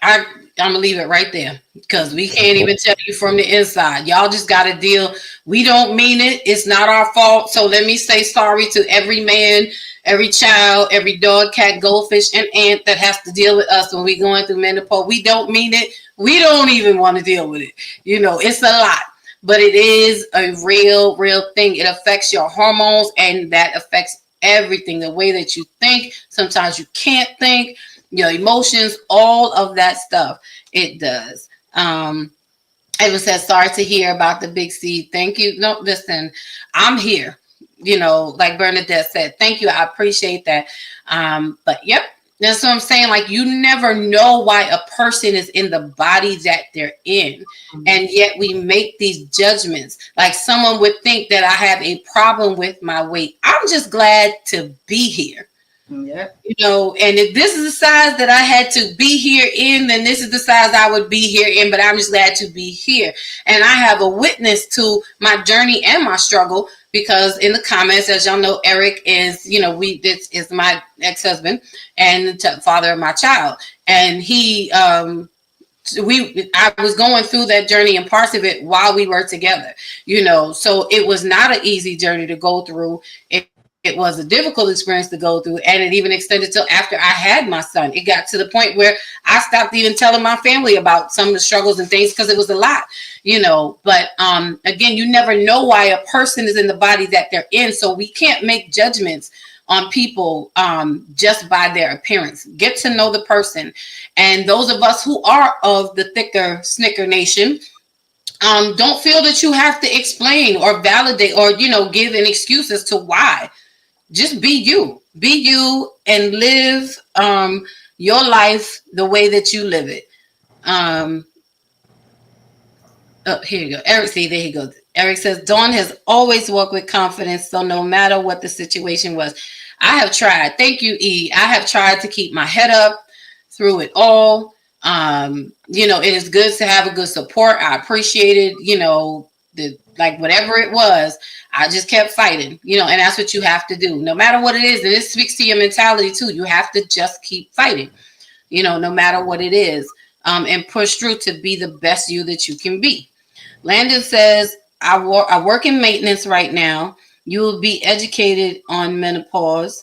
I'm gonna leave it right there because we can't even tell you from the inside. Y'all just gotta deal. We don't mean it. It's not our fault. So let me say sorry to every man, every child, every dog, cat, goldfish, and ant that has to deal with us when we're going through menopause. We don't mean it. We don't even want to deal with it. You know, it's a lot, but it is a real thing. It affects your hormones, and that affects everything. The way that you think. Sometimes you can't think. Your emotions, all of that stuff, it does. Evan says, sorry to hear about the big C. Thank you. No, listen, I'm here. You know, like Bernadette said, thank you. I appreciate that. But yep, that's what I'm saying. Like, you never know why a person is in the body that they're in. And yet we make these judgments. Like, someone would think that I have a problem with my weight. I'm just glad to be here. Yeah. You know, and if this is the size that I had to be here in, then this is the size I would be here in, but I'm just glad to be here. And I have a witness to my journey and my struggle, because in the comments, as y'all know, Eric is, you know, this is my ex-husband and father of my child. And I was going through that journey and parts of it while we were together, you know, so it was not an easy journey to go through. It was a difficult experience to go through, and it even extended till after I had my son. It got to the point where I stopped even telling my family about some of the struggles and things because it was a lot, you know. But again, you never know why a person is in the body that they're in, so we can't make judgments on people just by their appearance. Get to know the person. And those of us who are of the thicker Snicker Nation, don't feel that you have to explain or validate or, you know, give an excuse as to why. Just be you and live your life the way that you live it. Oh, here you go. Eric, see, there he goes. Eric says, Dawn has always walked with confidence. So no matter what the situation was, I have tried. Thank you, E. I have tried to keep my head up through it all. You know, it is good to have a good support. I appreciated, you know, like whatever it was, I just kept fighting, you know, and that's what you have to do, no matter what it is. And it speaks to your mentality too. You have to just keep fighting, you know, no matter what it is, and push through to be the best you that you can be. Landon says, I work in maintenance right now. You will be educated on menopause.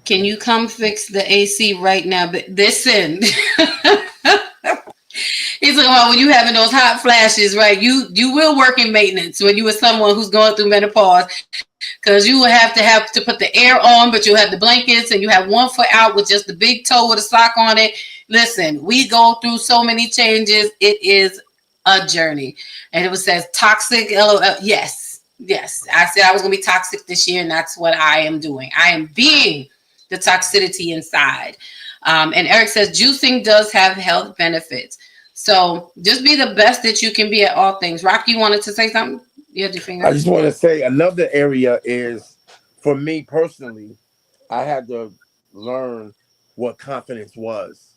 Can you come fix the AC right now? But listen, he's like, well, when you having those hot flashes, right? You will work in maintenance when you are someone who's going through menopause, because you will have to put the air on, but you'll have the blankets and you have 1 foot out with just the big toe with a sock on it. Listen, we go through so many changes. It is a journey. And it says toxic. Yes. I said I was going to be toxic this year, and that's what I am doing. I am being the toxicity inside. And Eric says juicing does have health benefits. So just be the best that you can be at all things. Rocky, you wanted to say something? You had your finger. I just want to say another area is, for me personally, I had to learn what confidence was.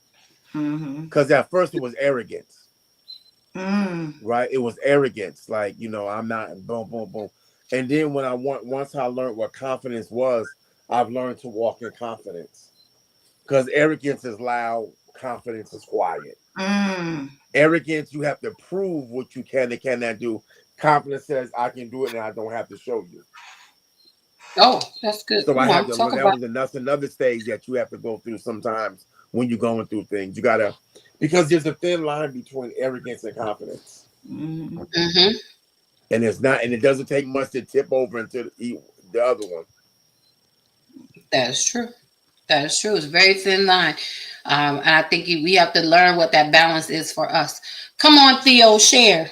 Because at first it was arrogance. Right? It was arrogance. Like, you know, I'm not boom, boom, boom. And then once I learned what confidence was, I've learned to walk in confidence. Because arrogance is loud, confidence is quiet. Arrogance, you have to prove what you can and cannot do. Confidence says I can do it and I don't have to show you. Oh, that's good. So I have to. Talk about That's another stage that you have to go through sometimes when you're going through things. You gotta, because there's a thin line between arrogance and confidence. Mm-hmm. And it doesn't take much to tip over into the other one. That is true. That is true. It's a very thin line. And I think we have to learn what that balance is for us. Come on, Theo, share.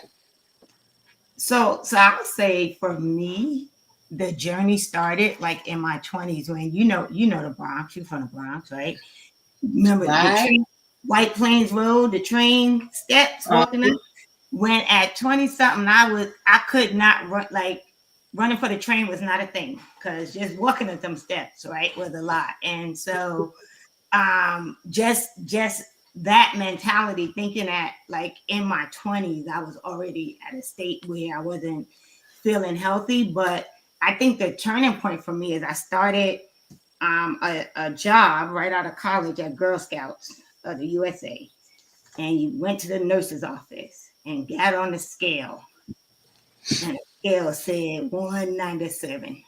So I would say for me, the journey started like in my 20s when you know the Bronx. You're from the Bronx, right? Remember the train, White Plains Road, the train steps walking up. When at 20 something, I could not run, like running for the train was not a thing because just walking up them steps, right, was a lot. And so just that mentality, thinking that like in my 20s, I was already at a state where I wasn't feeling healthy. But I think the turning point for me is I started a job right out of college at Girl Scouts of the USA. And you went to the nurse's office and got on the scale. And the scale said 197.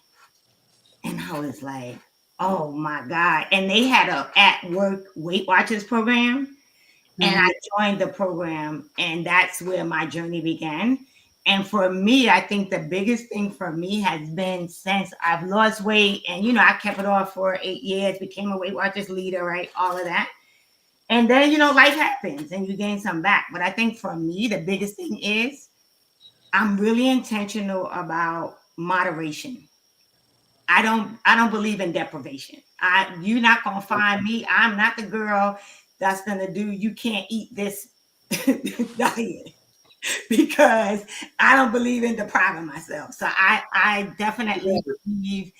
And I was like, oh my God. And they had a at-work Weight Watchers program. And I joined the program. And that's where my journey began. And for me, I think the biggest thing for me has been since I've lost weight and, I kept it off for 8 years, became a Weight Watchers leader, right? All of that. And then, life happens and you gain some back. But I think for me, the biggest thing is I'm really intentional about moderation. I don't believe in deprivation. You're not going to find me. I'm not the girl that's going to do, you can't eat this diet. Because I don't believe in depriving myself. So I definitely believe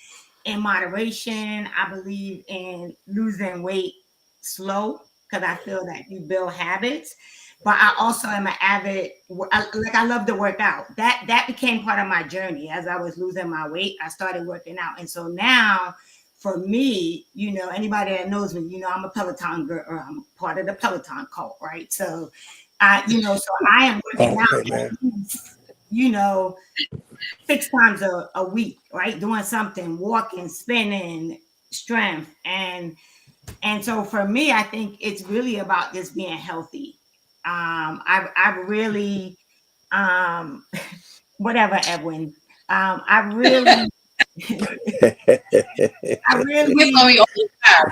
in moderation. I believe in losing weight slow because I feel that you build habits. But I also am an avid, I love to work out. That became part of my journey. As I was losing my weight, I started working out. And so now for me, anybody that knows me, I'm a Peloton girl, or I'm part of the Peloton cult, right? So so I am working out, 6 times a week, right? Doing something, walking, spinning, strength. And so for me, I think it's really about just being healthy. I really, whatever, Edwin, I really,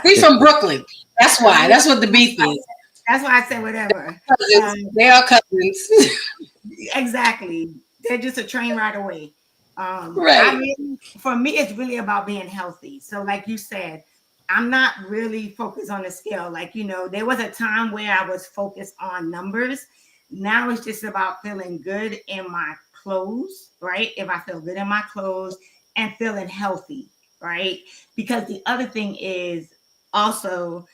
He's from Brooklyn. That's why. That's what the beef is. That's why I said whatever. They are cousins. Exactly. They're just a train ride away. Right. For me, it's really about being healthy. So like you said, I'm not really focused on the scale. Like, there was a time where I was focused on numbers. Now it's just about feeling good in my clothes, right? If I feel good in my clothes and feeling healthy, right? Because the other thing is also,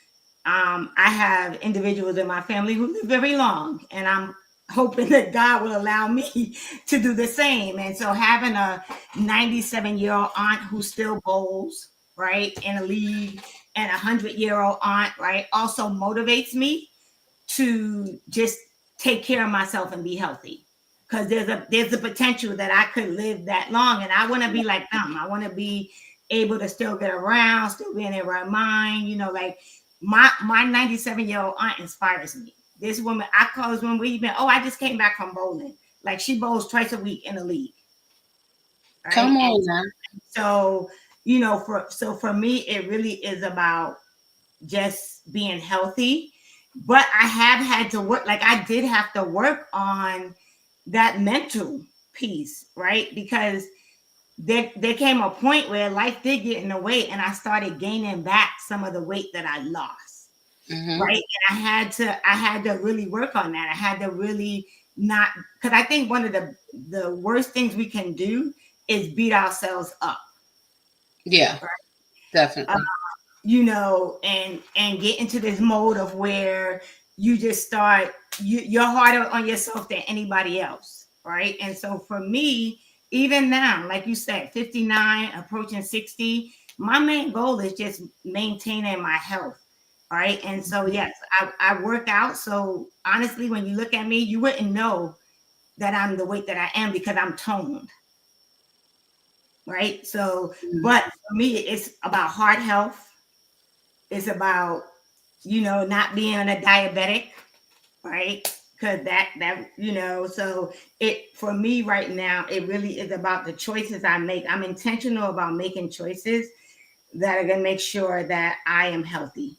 I have individuals in my family who live very long, and I'm hoping that God will allow me to do the same. And so having a 97-year-old aunt who still bowls, right, in a league, and a 100-year-old aunt, right, also motivates me to just take care of myself and be healthy. Because there's a potential that I could live that long, and I want to be like them. I want to be able to still get around, still be in their right mind, like. My 97-year-old aunt inspires me. This woman, I call this woman, where you been? Oh, I just came back from bowling. Like she bowls twice a week in the league. Right? Come on, man. So, for me, it really is about just being healthy. But I have had to work, like I did have to work on that mental piece, right? Because there came a point where life did get in the way and I started gaining back some of the weight that I lost. Right. And I had to really work on that. I had to really not, because I think one of the worst things we can do is beat ourselves up. Yeah, right? Definitely. And get into this mode of where you just start, you're harder on yourself than anybody else. Right. And so for me, even now, like you said, 59, approaching 60, my main goal is just maintaining my health. All right. And so, yes, I work out. So honestly, when you look at me, you wouldn't know that I'm the weight that I am because I'm toned. Right. So, but for me, it's about heart health. It's about, not being a diabetic. Right. Because so for me right now, it really is about the choices I make. I'm intentional about making choices that are going to make sure that I am healthy.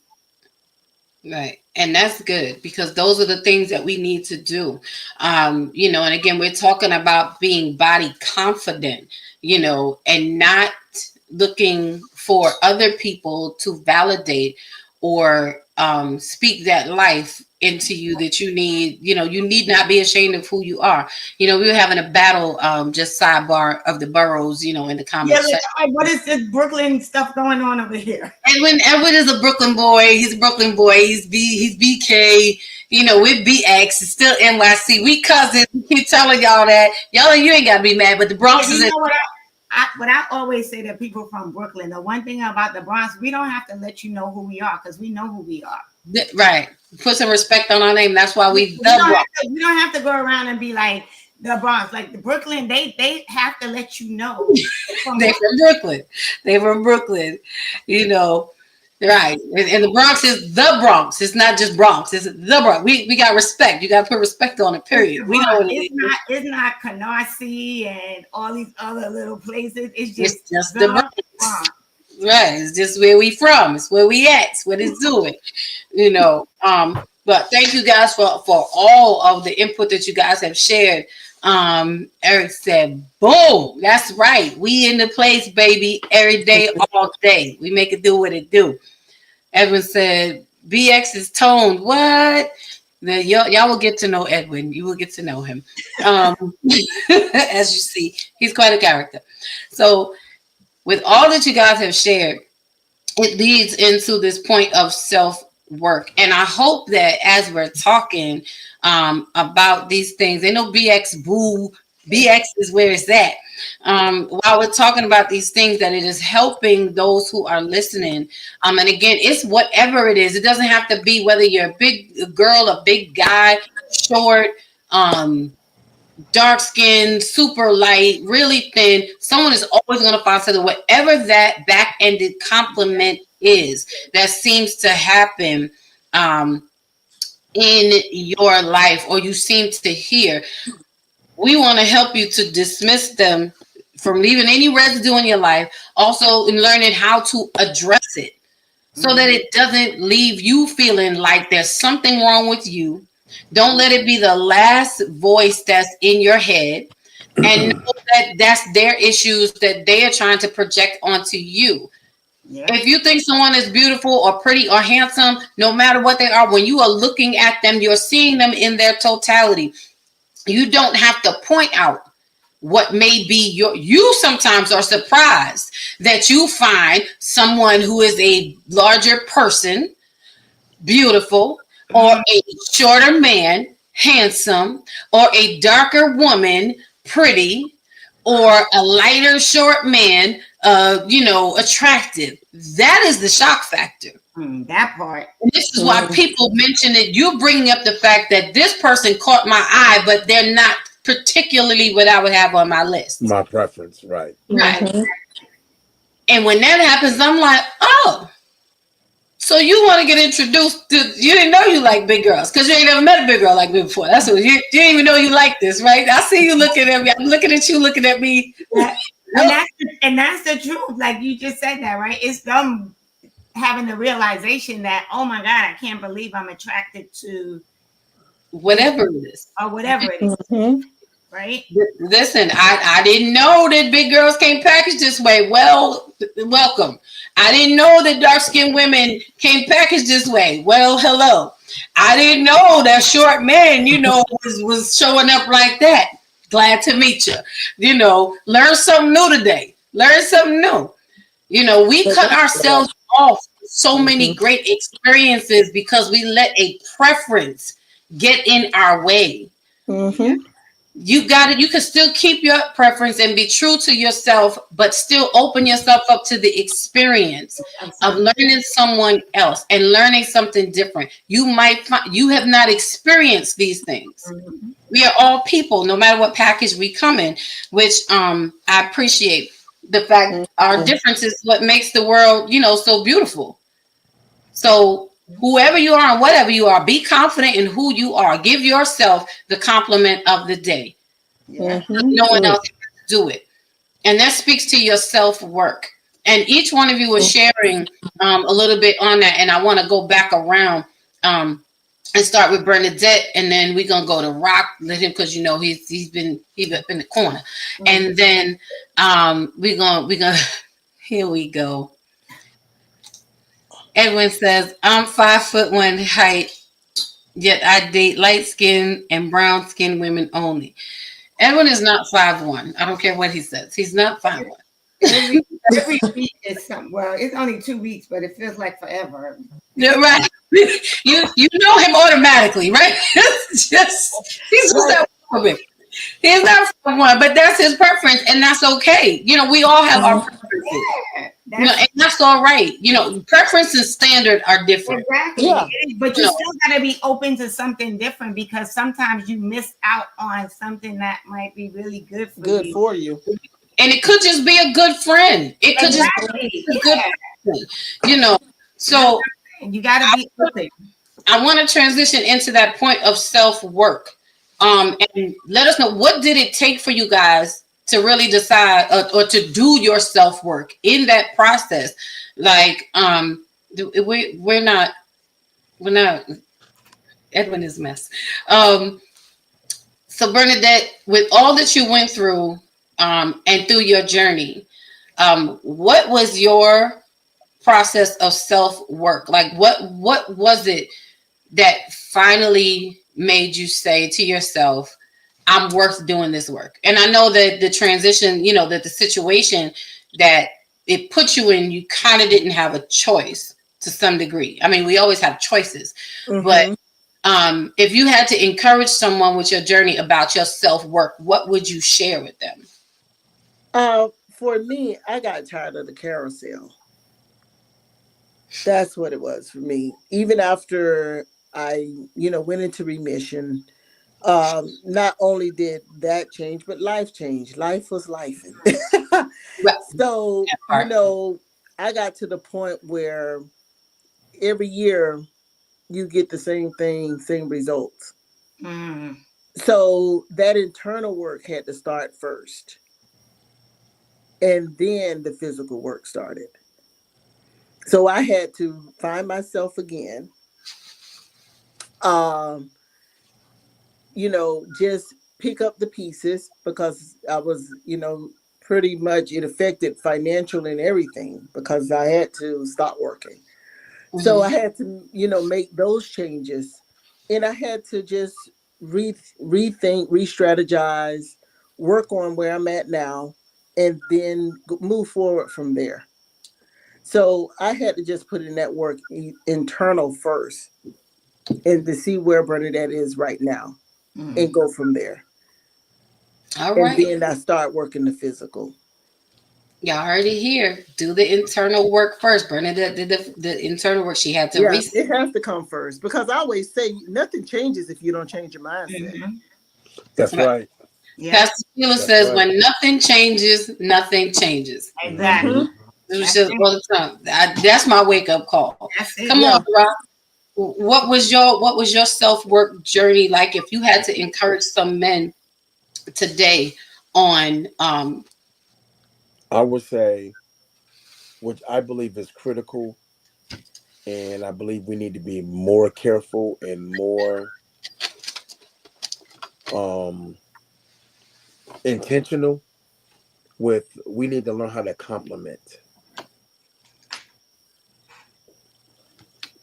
Right. And that's good because those are the things that we need to do. And again, we're talking about being body confident, and not looking for other people to validate or speak that life into you that you need. You need not be ashamed of who you are. We were having a battle, just sidebar of the boroughs, in the comments section. What is this Brooklyn stuff going on over here? Edwin is a Brooklyn boy. He's a Brooklyn boy. He's BK. We're BX. It's still NYC. We cousins. We keep telling y'all that. Y'all, you ain't got to be mad, but the Bronx is. What I always say to people from Brooklyn, the one thing about the Bronx, we don't have to let you know who we are because we know who we are. Right. Put some respect on our name. That's why we don't have to go around and be like the Bronx. Like the Brooklyn, they have to let you know. They're from Brooklyn. They're from Brooklyn. Right. And the Bronx is the Bronx. It's not just Bronx. It's the Bronx. We got respect. You got to put respect on it, period. We know it's not Canarsie and all these other little places. It's just the Bronx. Right. It's just where we from. It's where we at. It's what it's doing. But thank you guys for all of the input that you guys have shared. Eric said, boom, that's right. We in the place, baby, every day, all day. We make it do what it do. Edwin said, BX is toned. What? Y'all will get to know Edwin. You will get to know him. As you see, he's quite a character. So with all that you guys have shared, it leads into this point of self-work. And I hope that as we're talking about these things, they know BX boo. BX is where it's at. While we're talking about these things, that it is helping those who are listening. And again, it's whatever it is. It doesn't have to be whether you're a big girl, a big guy, short, dark skin, super light, really thin. Someone is always going to find something, whatever that back-ended compliment is that seems to happen in your life, or you seem to hear. We want to help you to dismiss them from leaving any residue in your life. Also, in learning how to address it so that it doesn't leave you feeling like there's something wrong with you. Don't let it be the last voice that's in your head, and know that that's their issues that they are trying to project onto you. Yeah. If you think someone is beautiful or pretty or handsome, no matter what they are, when you are looking at them, you're seeing them in their totality. You don't have to point out what may be you sometimes are surprised that you find someone who is a larger person, beautiful, or a shorter man, handsome, or a darker woman, pretty, or a lighter, short man, attractive. That is the shock factor. That part. And this is why people mention it. You're bringing up the fact that this person caught my eye, but they're not particularly what I would have on my list. My preference, right. Right. Mm-hmm. And when that happens, I'm like, oh, so you want to get introduced to, you didn't know you like big girls because you ain't never met a big girl like me before. That's what you didn't even know you like this, right? I see you looking at me. I'm looking at you looking at me. And that's the truth. Like you just said that, right? It's them having the realization that, oh my God, I can't believe I'm attracted to whatever it is. Or whatever it is. Mm-hmm. Right? Listen, I didn't know that big girls came packaged this way. Well, welcome. I didn't know that dark-skinned women came packaged this way. Well, hello. I didn't know that short men, was showing up like that. Glad to meet you. Learn something new today. Learn something new. We cut ourselves off so many great experiences because we let a preference get in our way. Mm-hmm. you got it. You can still keep your preference and be true to yourself, but still open yourself up to the experience of learning someone else and learning something different. You might find you have not experienced these things. Mhm. We are all people, no matter what package we come in, which I appreciate the fact our difference is what makes the world, so beautiful. So whoever you are and whatever you are, be confident in who you are. Give yourself the compliment of the day. Yeah. No one else can do it. And that speaks to your self-work. And each one of you was sharing a little bit on that. And I want to go back around and start with Bernadette, and then we're gonna go to Rock, let him, because he's been in the corner. And then we're gonna here we go. Edwin says, I'm 5'1" height, yet I date light skinned and brown skinned women only. Edwin is not 5'1". I don't care what he says. He's not 5'1". Every week is something. Well, it's only 2 weeks, but it feels like forever. You're right. You know him automatically, right? He's just that woman. He's not 5'1", but that's his preference, and that's okay. We all have our preferences. Yeah, And that's all right. Preference and standard are different. exactly. Yeah. But you still got to be open to something different, because sometimes you miss out on something that might be really good for you. And it could just be a good friend. It could just be a good friend. So you got to be open. I want to transition into that point of self-work. And let us know, what did it take for you guys to really decide or to do your self-work in that process? Like, we're not, Edwin is a mess. So Bernadette, with all that you went through and through your journey, what was your process of self-work? Like, what was it that finally made you say to yourself, I'm worth doing this work? And I know that the transition, that the situation that it put you in, you kind of didn't have a choice to some degree. I mean, we always have choices, but if you had to encourage someone with your journey about your self-work, what would you share with them? For me, I got tired of the carousel. That's what it was for me. Even after I, went into remission, not only did that change, but life changed. Life was lifing. So, I got to the point where every year you get the same thing, same results. So that internal work had to start first. And then the physical work started. So I had to find myself again. Just pick up the pieces, because I was, pretty much, it affected financial and everything, because I had to stop working. So I had to, make those changes, and I had to just rethink, re-strategize, work on where I'm at now, and then move forward from there. So I had to just put in that work internal first, and to see where Bernadette is right now, and go from there. All right. And then I start working the physical. Y'all heard it here. Do the internal work first. Bernadette did the internal work. She had to it has to come first, because I always say nothing changes if you don't change your mindset. That's right. Yeah. Pastor Sheila says, when nothing changes, nothing changes. Exactly. That's my wake-up call. Come on, Rob. What was your self-work journey like? If you had to encourage some men today on I would say, which I believe is critical, and I believe we need to be more careful and more intentional with, we need to learn how to compliment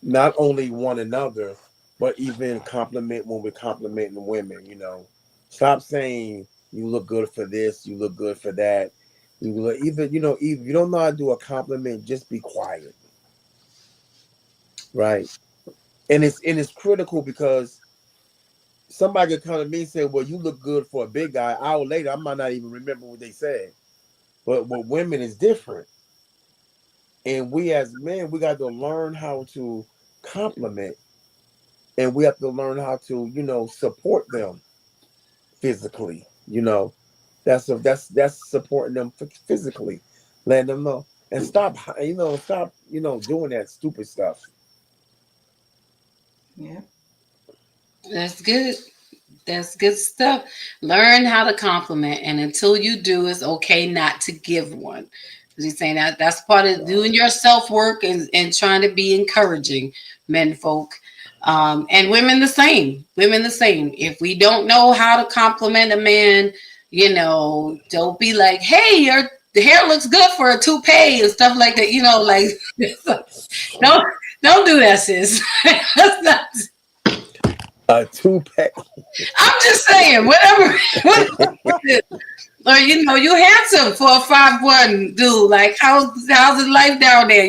not only one another, but even compliment when we're complimenting women. Stop saying you look good for this, you look good for that. Even if you don't know how to do a compliment, just be quiet. Right. And it's critical, because somebody could come to me and say, well, you look good for a big guy. An hour later, I might not even remember what they said. But with women is different. And we as men, we got to learn how to compliment, and we have to learn how to, support them physically. That's supporting them physically, letting them know, and stop doing that stupid stuff. Yeah. That's good. That's good stuff. Learn how to compliment, and until you do, it's okay not to give one. He's saying that's part of doing your self work and trying to be encouraging, men folk, and women the same. Women the same. If we don't know how to compliment a man, don't be like, "Hey, your the hair looks good for a toupee" and stuff like that. Like don't do that, sis. That's not. A toupee. I'm just saying, whatever. Or you handsome for a 5'1" dude. Like how's his life down there?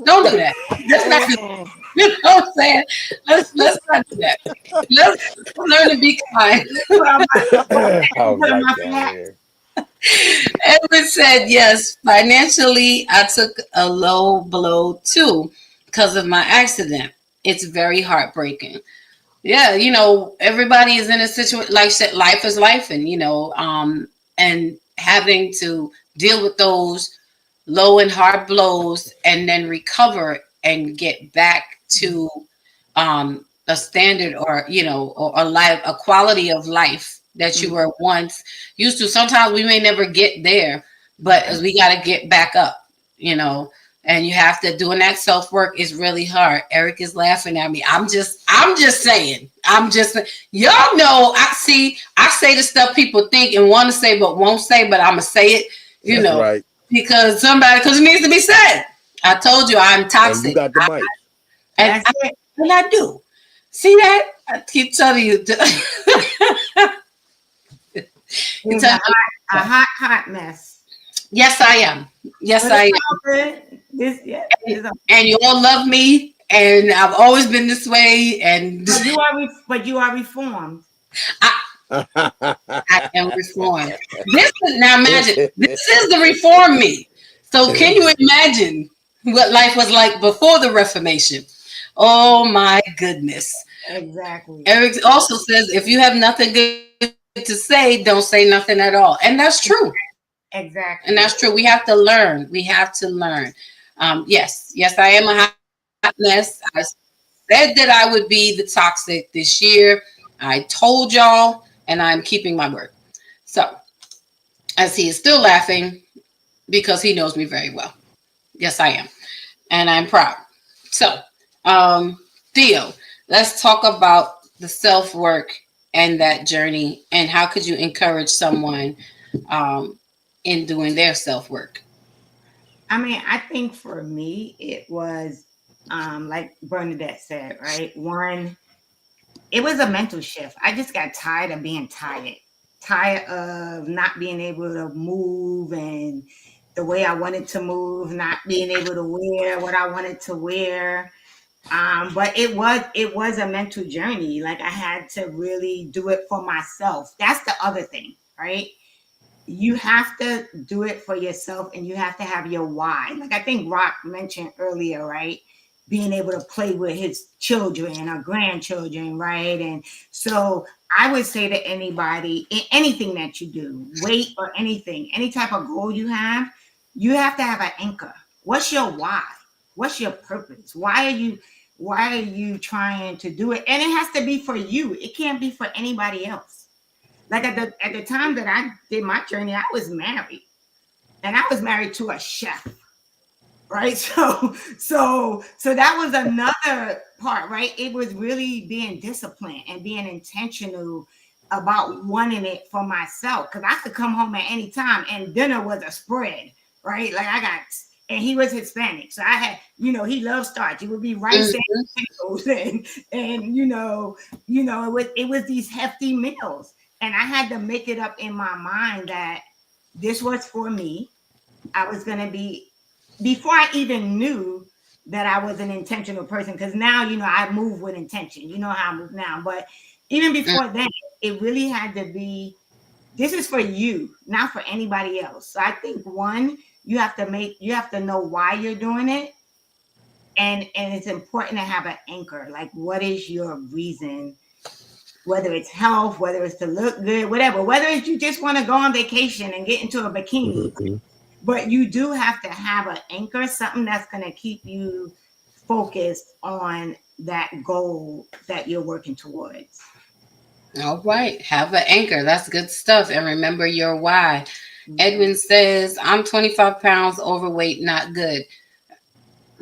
Don't do that. That's not good. You know what I'm saying? Let's not do that. Let's learn to be kind. All right, down here. Edward said, yes, financially, I took a low blow too because of my accident. It's very heartbreaking. Yeah, everybody is in a situation, like I said, life is life, and having to deal with those low and hard blows and then recover and get back to a standard or a quality of life that you were once used to. Sometimes we may never get there, but as we got to get back up, and you have to doing that self work is really hard. Eric is laughing at me. I'm just saying. Y'all know. I say the stuff people think and want to say but won't say, but I'm gonna say it. That's right. Because it needs to be said. I told you I'm toxic. And you got the mic. And I do. See that? I keep telling you. It's a hot mess. Yes, I am. Yes, I am. And you all love me, and I've always been this way. And but you are reformed. I am reformed. Now imagine this is the reform me. So can you imagine what life was like before the Reformation? Oh my goodness! Exactly. Eric also says, if you have nothing good to say, don't say nothing at all, and that's true. Exactly. And that's true. We have to learn. Yes, I am a hot mess. I said that I would be the toxic this year. I told y'all, and I'm keeping my word. So, as he is still laughing because he knows me very well. Yes, I am. And I'm proud. So, Theo, let's talk about the self-work and that journey, and how could you encourage someone in doing their self-work? I mean, I think for me, it was like Bernadette said, right? One, it was a mental shift. I just got tired of being tired of not being able to move and the way I wanted to move, not being able to wear what I wanted to wear. But it was a mental journey. Like I had to really do it for myself. That's the other thing, right? You have to do it for yourself, and you have to have your why. Like I think Rock mentioned earlier, right? Being able to play with his children or grandchildren, right? And so I would say to anybody, in anything that you do, weight or anything, any type of goal you have to have an anchor. What's your why? What's your purpose? Why are you trying to do it? And it has to be for you. It can't be for anybody else. Like at the time that I did my journey, I was married, and I was married to a chef, right? So that was another part, right? It was really being disciplined and being intentional about wanting it for myself, because I could come home at any time and dinner was a spread, right? Like and he was Hispanic, so I had, he loved starch. It would be rice and potatoes, and it was these hefty meals. And I had to make it up in my mind that this was for me. I was going to be, before I even knew that I was an intentional person, because now, I move with intention. You know how I move now. But Even before then, it really had to be, this is for you, not for anybody else. So I think one, you have to know why you're doing it. And it's important to have an anchor. Like, what is your reason? Whether it's health, whether it's to look good, whatever, whether it's you just want to go on vacation and get into a bikini, but you do have to have an anchor, something that's going to keep you focused on that goal that you're working towards. All right. Have an anchor. That's good stuff. And remember your why. Edwin says, I'm 25 pounds overweight, not good.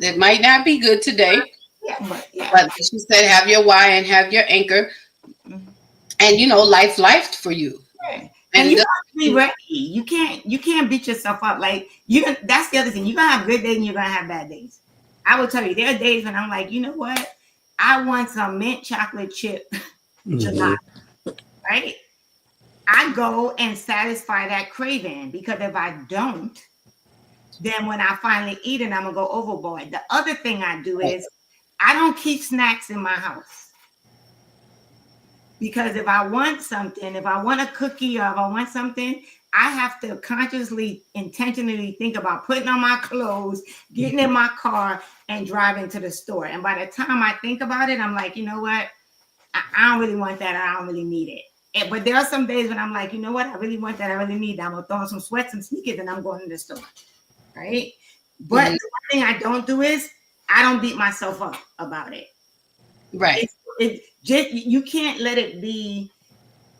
It might not be good today. But she said, have your why and have your anchor. And life for you. Yeah. And you have to be ready. You can't beat yourself up. Like, that's the other thing. You're gonna have good days and you're gonna have bad days. I will tell you, there are days when I'm like, you know what? I want some mint chocolate chip gelato. Right? I go and satisfy that craving, because if I don't, then when I finally eat it, I'm gonna go overboard. The other thing I do is I don't keep snacks in my house, because if I want something, if I want a cookie or if I want something, I have to consciously, intentionally think about putting on my clothes, getting in my car, and driving to the store. And by the time I think about it, I'm like, you know what? I don't really want that. I don't really need it. But there are some days when I'm like, you know what? I really want that. I really need that. I'm going to throw on some sweats and sneakers and I'm going to the store. Right? But the one thing I don't do is I don't beat myself up about it. Right. It's just, you can't let it be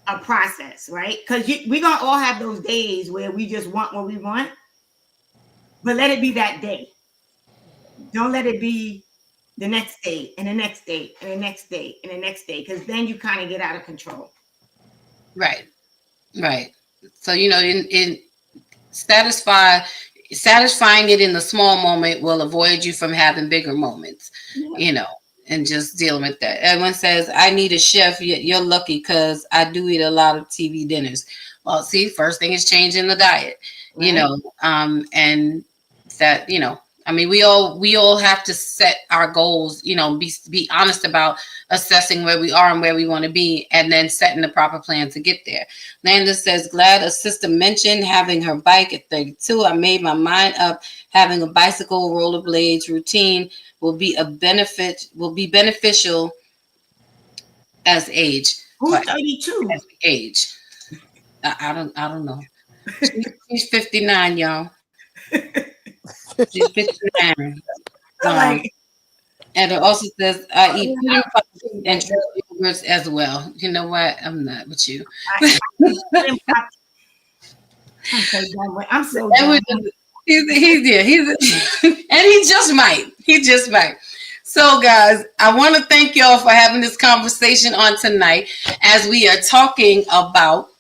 a process, right? Because we're going to all have those days where we just want what we want. But let it be that day. Don't let it be the next day and the next day and the next day and the next day, because then you kind of get out of control. Right. So, in satisfying it in the small moment will avoid you from having bigger moments, and just dealing with that. Everyone says, I need a chef. You're lucky, because I do eat a lot of TV dinners. Well, see, first thing is changing the diet, Right. And that, we all have to set our goals, be honest about assessing where we are and where we want to be, and then setting the proper plan to get there. Nanda says, glad a sister mentioned having her bike at 32. I made my mind up. Having a bicycle, rollerblades routine will be beneficial as age. Who's 32? As we age. I don't know. She's 59, y'all. She's 59. And it also says, I eat pudding pops and yogurts as well. You know what? I'm not with you. I'm so done. He's and he just might. So, guys, I want to thank y'all for having this conversation on tonight, as we are talking about,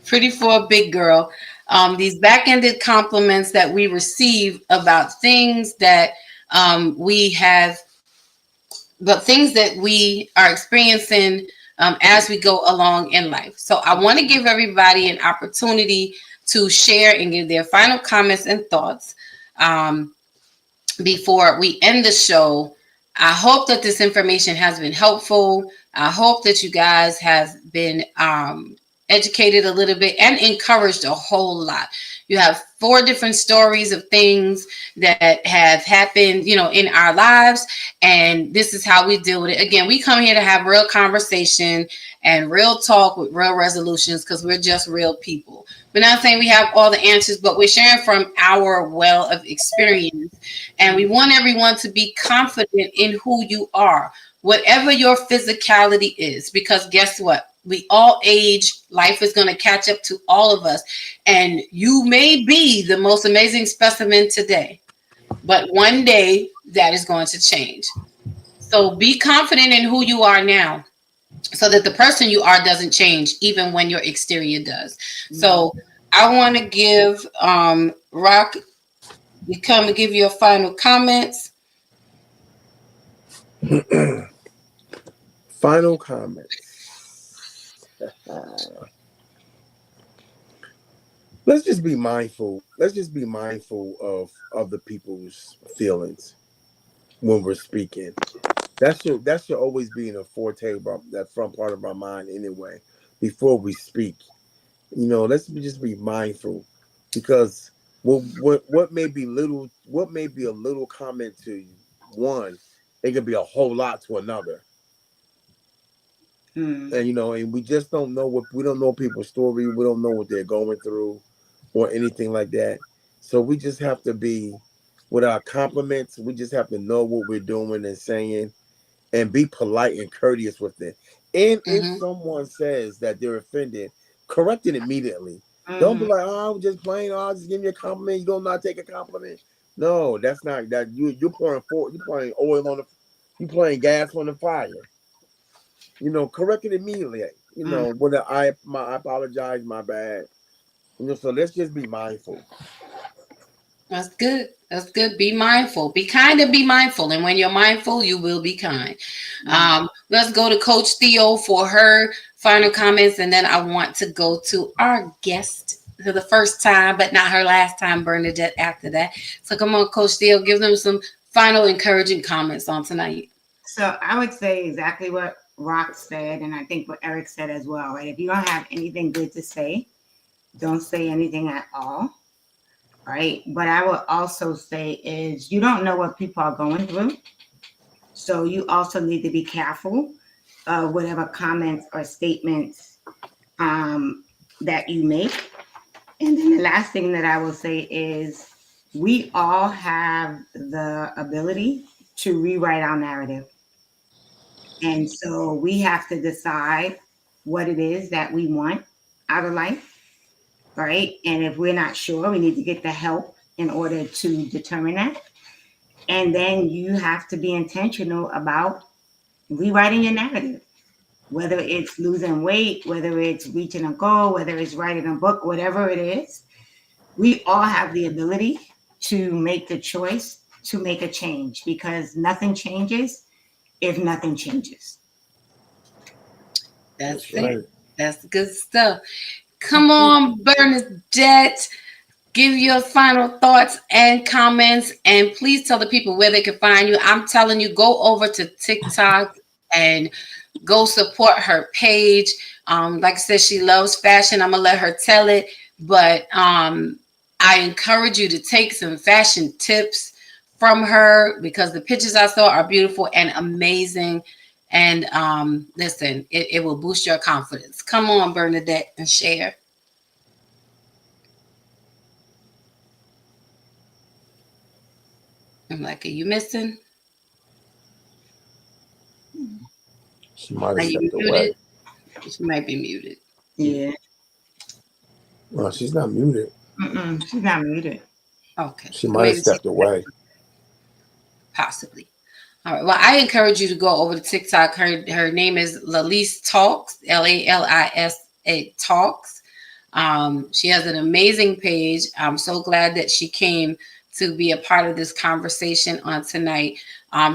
Pretty for a Big Girl. These back-ended compliments that we receive about things that we have, but things that we are experiencing as we go along in life. So I want to give everybody an opportunity to share and give their final comments and thoughts before we end the show. I hope that this information has been helpful. I hope that you guys have been educated a little bit and encouraged a whole lot. You have 4 different stories of things that have happened, in our lives, and this is how we deal with it. Again, we come here to have real conversation and real talk with real resolutions, because we're just real people. We're not saying we have all the answers, but we're sharing from our well of experience, and we want everyone to be confident in who you are, whatever your physicality is, because guess what? We all age. Life is going to catch up to all of us. And you may be the most amazing specimen today, but one day that is going to change. So be confident in who you are now, so that the person you are doesn't change, even when your exterior does. So I want to give Rock, you come to give your final comments. Final comments. Let's just be mindful. Let's just be mindful of other people's feelings when we're speaking. that should always be in the forte about that front part of our mind anyway. Before we speak, let's just be mindful, because what may be a little comment to you, one, it could be a whole lot to another. And we just don't know we don't know people's story. We don't know what they're going through or anything like that. So we just have to be, with our compliments, we just have to know what we're doing and saying, and be polite and courteous with it. And if someone says that they're offended, correct it immediately. Don't be like, oh, I'm just playing. Oh, I'll just give you a compliment. You don't not take a compliment. No, that's not that. You're pouring oil on the, you pouring gas on the fire. Correct it immediately. When I apologize, my bad. So let's just be mindful. That's good. That's good. Be mindful. Be kind and be mindful. And when you're mindful, you will be kind. Let's go to Coach Theo for her final comments. And then I want to go to our guest for the first time, but not her last time, Bernadette, after that. So come on, Coach Theo, give them some final encouraging comments on tonight. So I would say exactly what Rock said, and I think what Eric said as well, right? If you don't have anything good to say, don't say anything at all, right? But I would also say is you don't know what people are going through. So you also need to be careful of whatever comments or statements that you make. And then the last thing that I will say is we all have the ability to rewrite our narrative. And so we have to decide what it is that we want out of life, right? And if we're not sure, we need to get the help in order to determine that. And then you have to be intentional about rewriting your narrative, whether it's losing weight, whether it's reaching a goal, whether it's writing a book, whatever it is. We all have the ability to make the choice to make a change, because nothing changes if nothing changes. That's right. That's good stuff. Come on, Bernadette. Give your final thoughts and comments, and please tell the people where they can find you. I'm telling you, go over to TikTok and go support her page. Like I said, she loves fashion. I'm gonna let her tell it, but I encourage you to take some fashion tips from her, because the pictures I saw are beautiful and amazing. And listen, it will boost your confidence. Come on, Bernadette, and share. I'm like, are you missing? She might have stepped away. She might be muted. Yeah. Well, she's not muted. She's not muted. Okay. She might have stepped away. Possibly. All right. Well, I encourage you to go over to TikTok. Her name is Lalise Talks, Lalisa Talks. She has an amazing page. I'm so glad that she came to be a part of this conversation on tonight.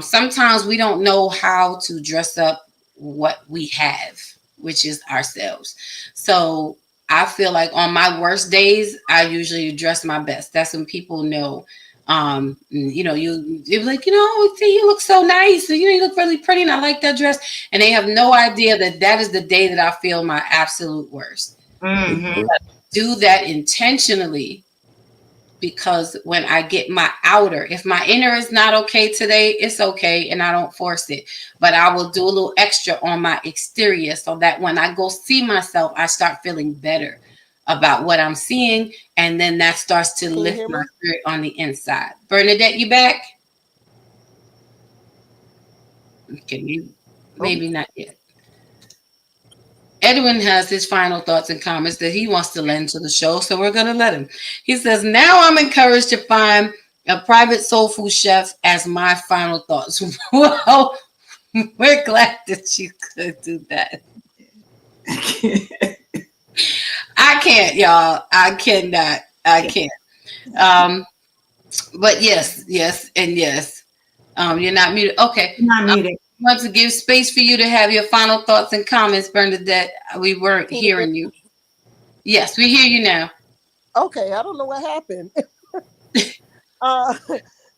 Sometimes we don't know how to dress up what we have, which is ourselves. So I feel like on my worst days, I usually dress my best. That's when people know. You're like, you look so nice. You look really pretty, and I like that dress. And they have no idea that is the day that I feel my absolute worst. Do that intentionally, because when I get my outer, if my inner is not okay today, it's okay, and I don't force it. But I will do a little extra on my exterior, so that when I go see myself, I start feeling better about what I'm seeing, and then that starts to lift my spirit on the inside. Bernadette, you back? Okay, maybe not yet. Edwin has his final thoughts and comments that he wants to lend to the show, so we're going to let him. He says, now I'm encouraged to find a private soul food chef as my final thoughts. Well, we're glad that you could do that. I can't, y'all. I cannot. I can't. But yes, and yes. You're not muted. Okay. Not muted. I want to give space for you to have your final thoughts and comments, Bernadette. We weren't hearing you. Yes, we hear you now. Okay, I don't know what happened.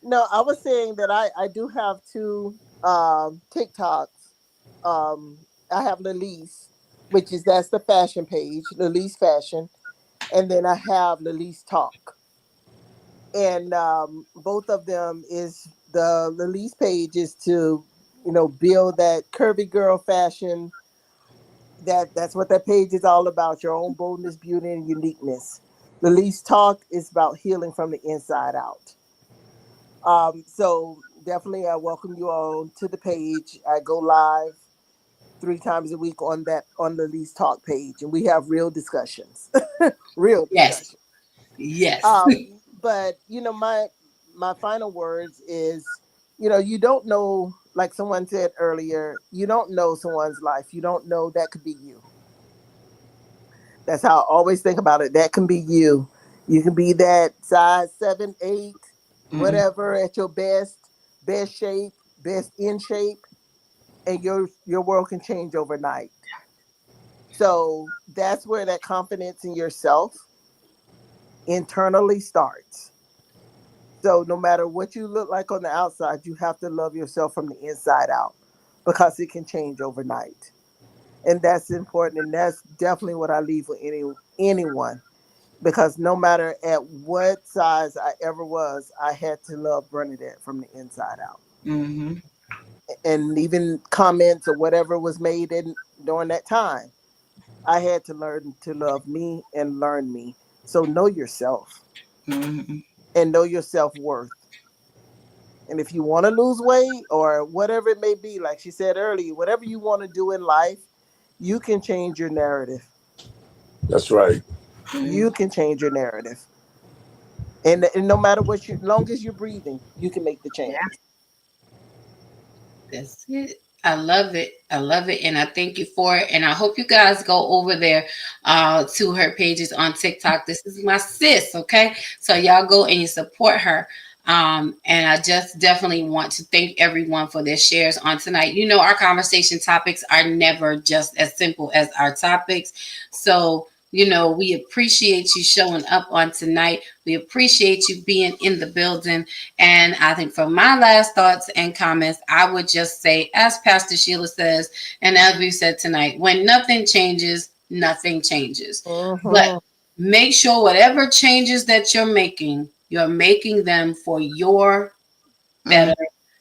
No, I was saying that I do have two TikToks. I have Lilise, that's the fashion page, Lilise Fashion, and then I have Lilise Talk. And both of them is the Lilise page is to, build that curvy girl fashion. That's what that page is all about, your own boldness, beauty, and uniqueness. Lilise Talk is about healing from the inside out. So definitely I welcome you all to the page. I go live 3 times a week on the Lilise Talk page, and we have real discussions. Real discussions. Yes. But my final words is, you don't know, like someone said earlier, you don't know someone's life. You don't know, that could be you. That's how I always think about it. That can be you. You can be that size 7, 8, whatever, at your best shape, best in shape, and your world can change overnight. So that's where that confidence in yourself internally starts. So no matter what you look like on the outside, you have to love yourself from the inside out, because it can change overnight. And that's important. And that's definitely what I leave with anyone, because no matter at what size I ever was, I had to love Bernadette from the inside out. Mm-hmm. And even comments or whatever was made during that time, I had to learn to love me and learn me. So know yourself. Mm-hmm. And know your self-worth. And if you want to lose weight or whatever it may be, like she said earlier, whatever you want to do in life, you can change your narrative. That's right. You can change your narrative. And no matter what, long as you're breathing, you can make the change. That's it. I love it. I love it. And I thank you for it. And I hope you guys go over there to her pages on TikTok. This is my sis. Okay. So y'all go and you support her. And I just definitely want to thank everyone for their shares on tonight. Our conversation topics are never just as simple as our topics. So we appreciate you showing up on tonight. We appreciate you being in the building. And I think for my last thoughts and comments, I would just say, as Pastor Sheila says, and as we said tonight, when nothing changes, nothing changes. But make sure whatever changes that you're making them for your better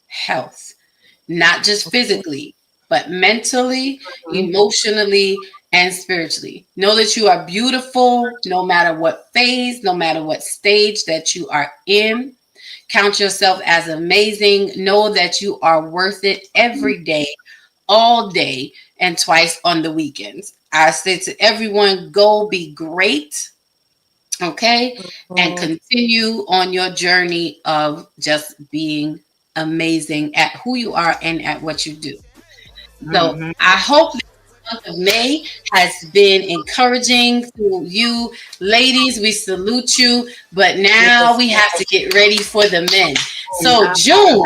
health, not just physically, but mentally, emotionally, and spiritually. Know that you are beautiful no matter what phase, no matter what stage that you are in. Count yourself as amazing. Know that you are worth it every day, all day, and twice on the weekends. I say to everyone, go be great. Okay. And continue on your journey of just being amazing at who you are and at what you do. So I hope month of May has been encouraging to you ladies. We salute you, but now we have to get ready for the men. So June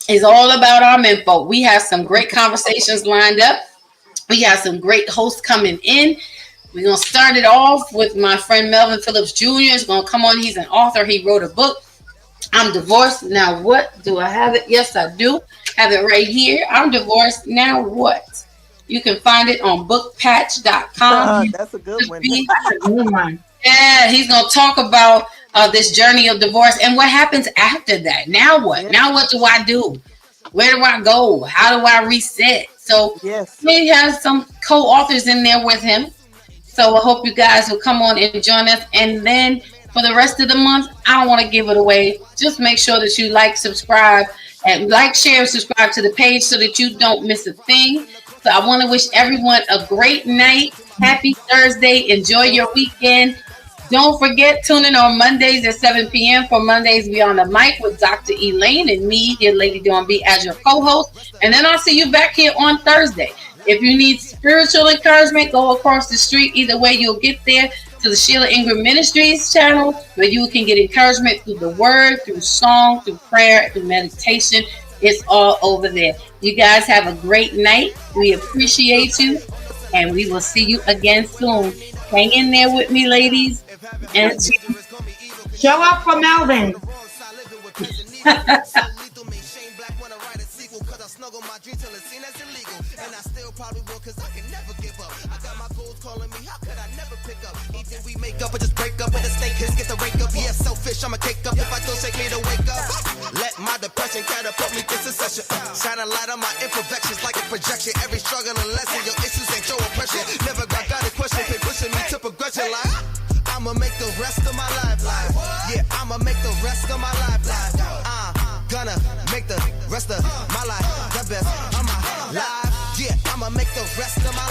is all about our men folk. We have some great conversations lined up. We have some great hosts coming in. We're going to start it off with my friend Melvin Phillips Jr. is going to come on. He's an author. He wrote a book. I'm divorced. Now what? Do I have it? Yes, I do. Have it right here. I'm divorced. Now what? You can find it on bookpatch.com. That's a good one. Yeah, he's going to talk about this journey of divorce and what happens after that. Now what? Yeah. Now what do I do? Where do I go? How do I reset? So he has some co-authors in there with him. So I hope you guys will come on and join us. And then for the rest of the month, I don't want to give it away. Just make sure that you like, subscribe, and like, share, subscribe to the page so that you don't miss a thing. So I want to wish everyone a great night. Happy Thursday. Enjoy your weekend. Don't forget, tune in on Mondays at 7 p.m. for Mondays Beyond the Mic with Dr. Elaine and me, your Lady Dawn B, as your co-host. And then I'll see you back here on Thursday. If you need spiritual encouragement, go across the street. Either way, you'll get there to the Sheila Ingram Ministries channel, where you can get encouragement through the word, through song, through prayer, through meditation. It's all over there. You guys have a great night. We appreciate you, and we will see you again soon. Hang in there with me, ladies. And show up for Melvin. smuggle my dreams till it's seen as illegal. And I still probably will, cause I can never give up. I got my goals calling me, how could I never pick up? Either we make up or just break up, and the snake hits get the rake up. Yeah, selfish, I'ma cake up if I don't shake me to wake up. Let my depression catapult me to succession. Shine a light on my imperfections like a projection. Every struggle and lesson, your issues ain't your oppression. Never got a question, keep pushing me to progression like I'ma make the rest of my life live. Yeah, I'ma make the rest of my life live. Gonna make the rest of my life the best of my life. Yeah, I'ma make the rest of my life.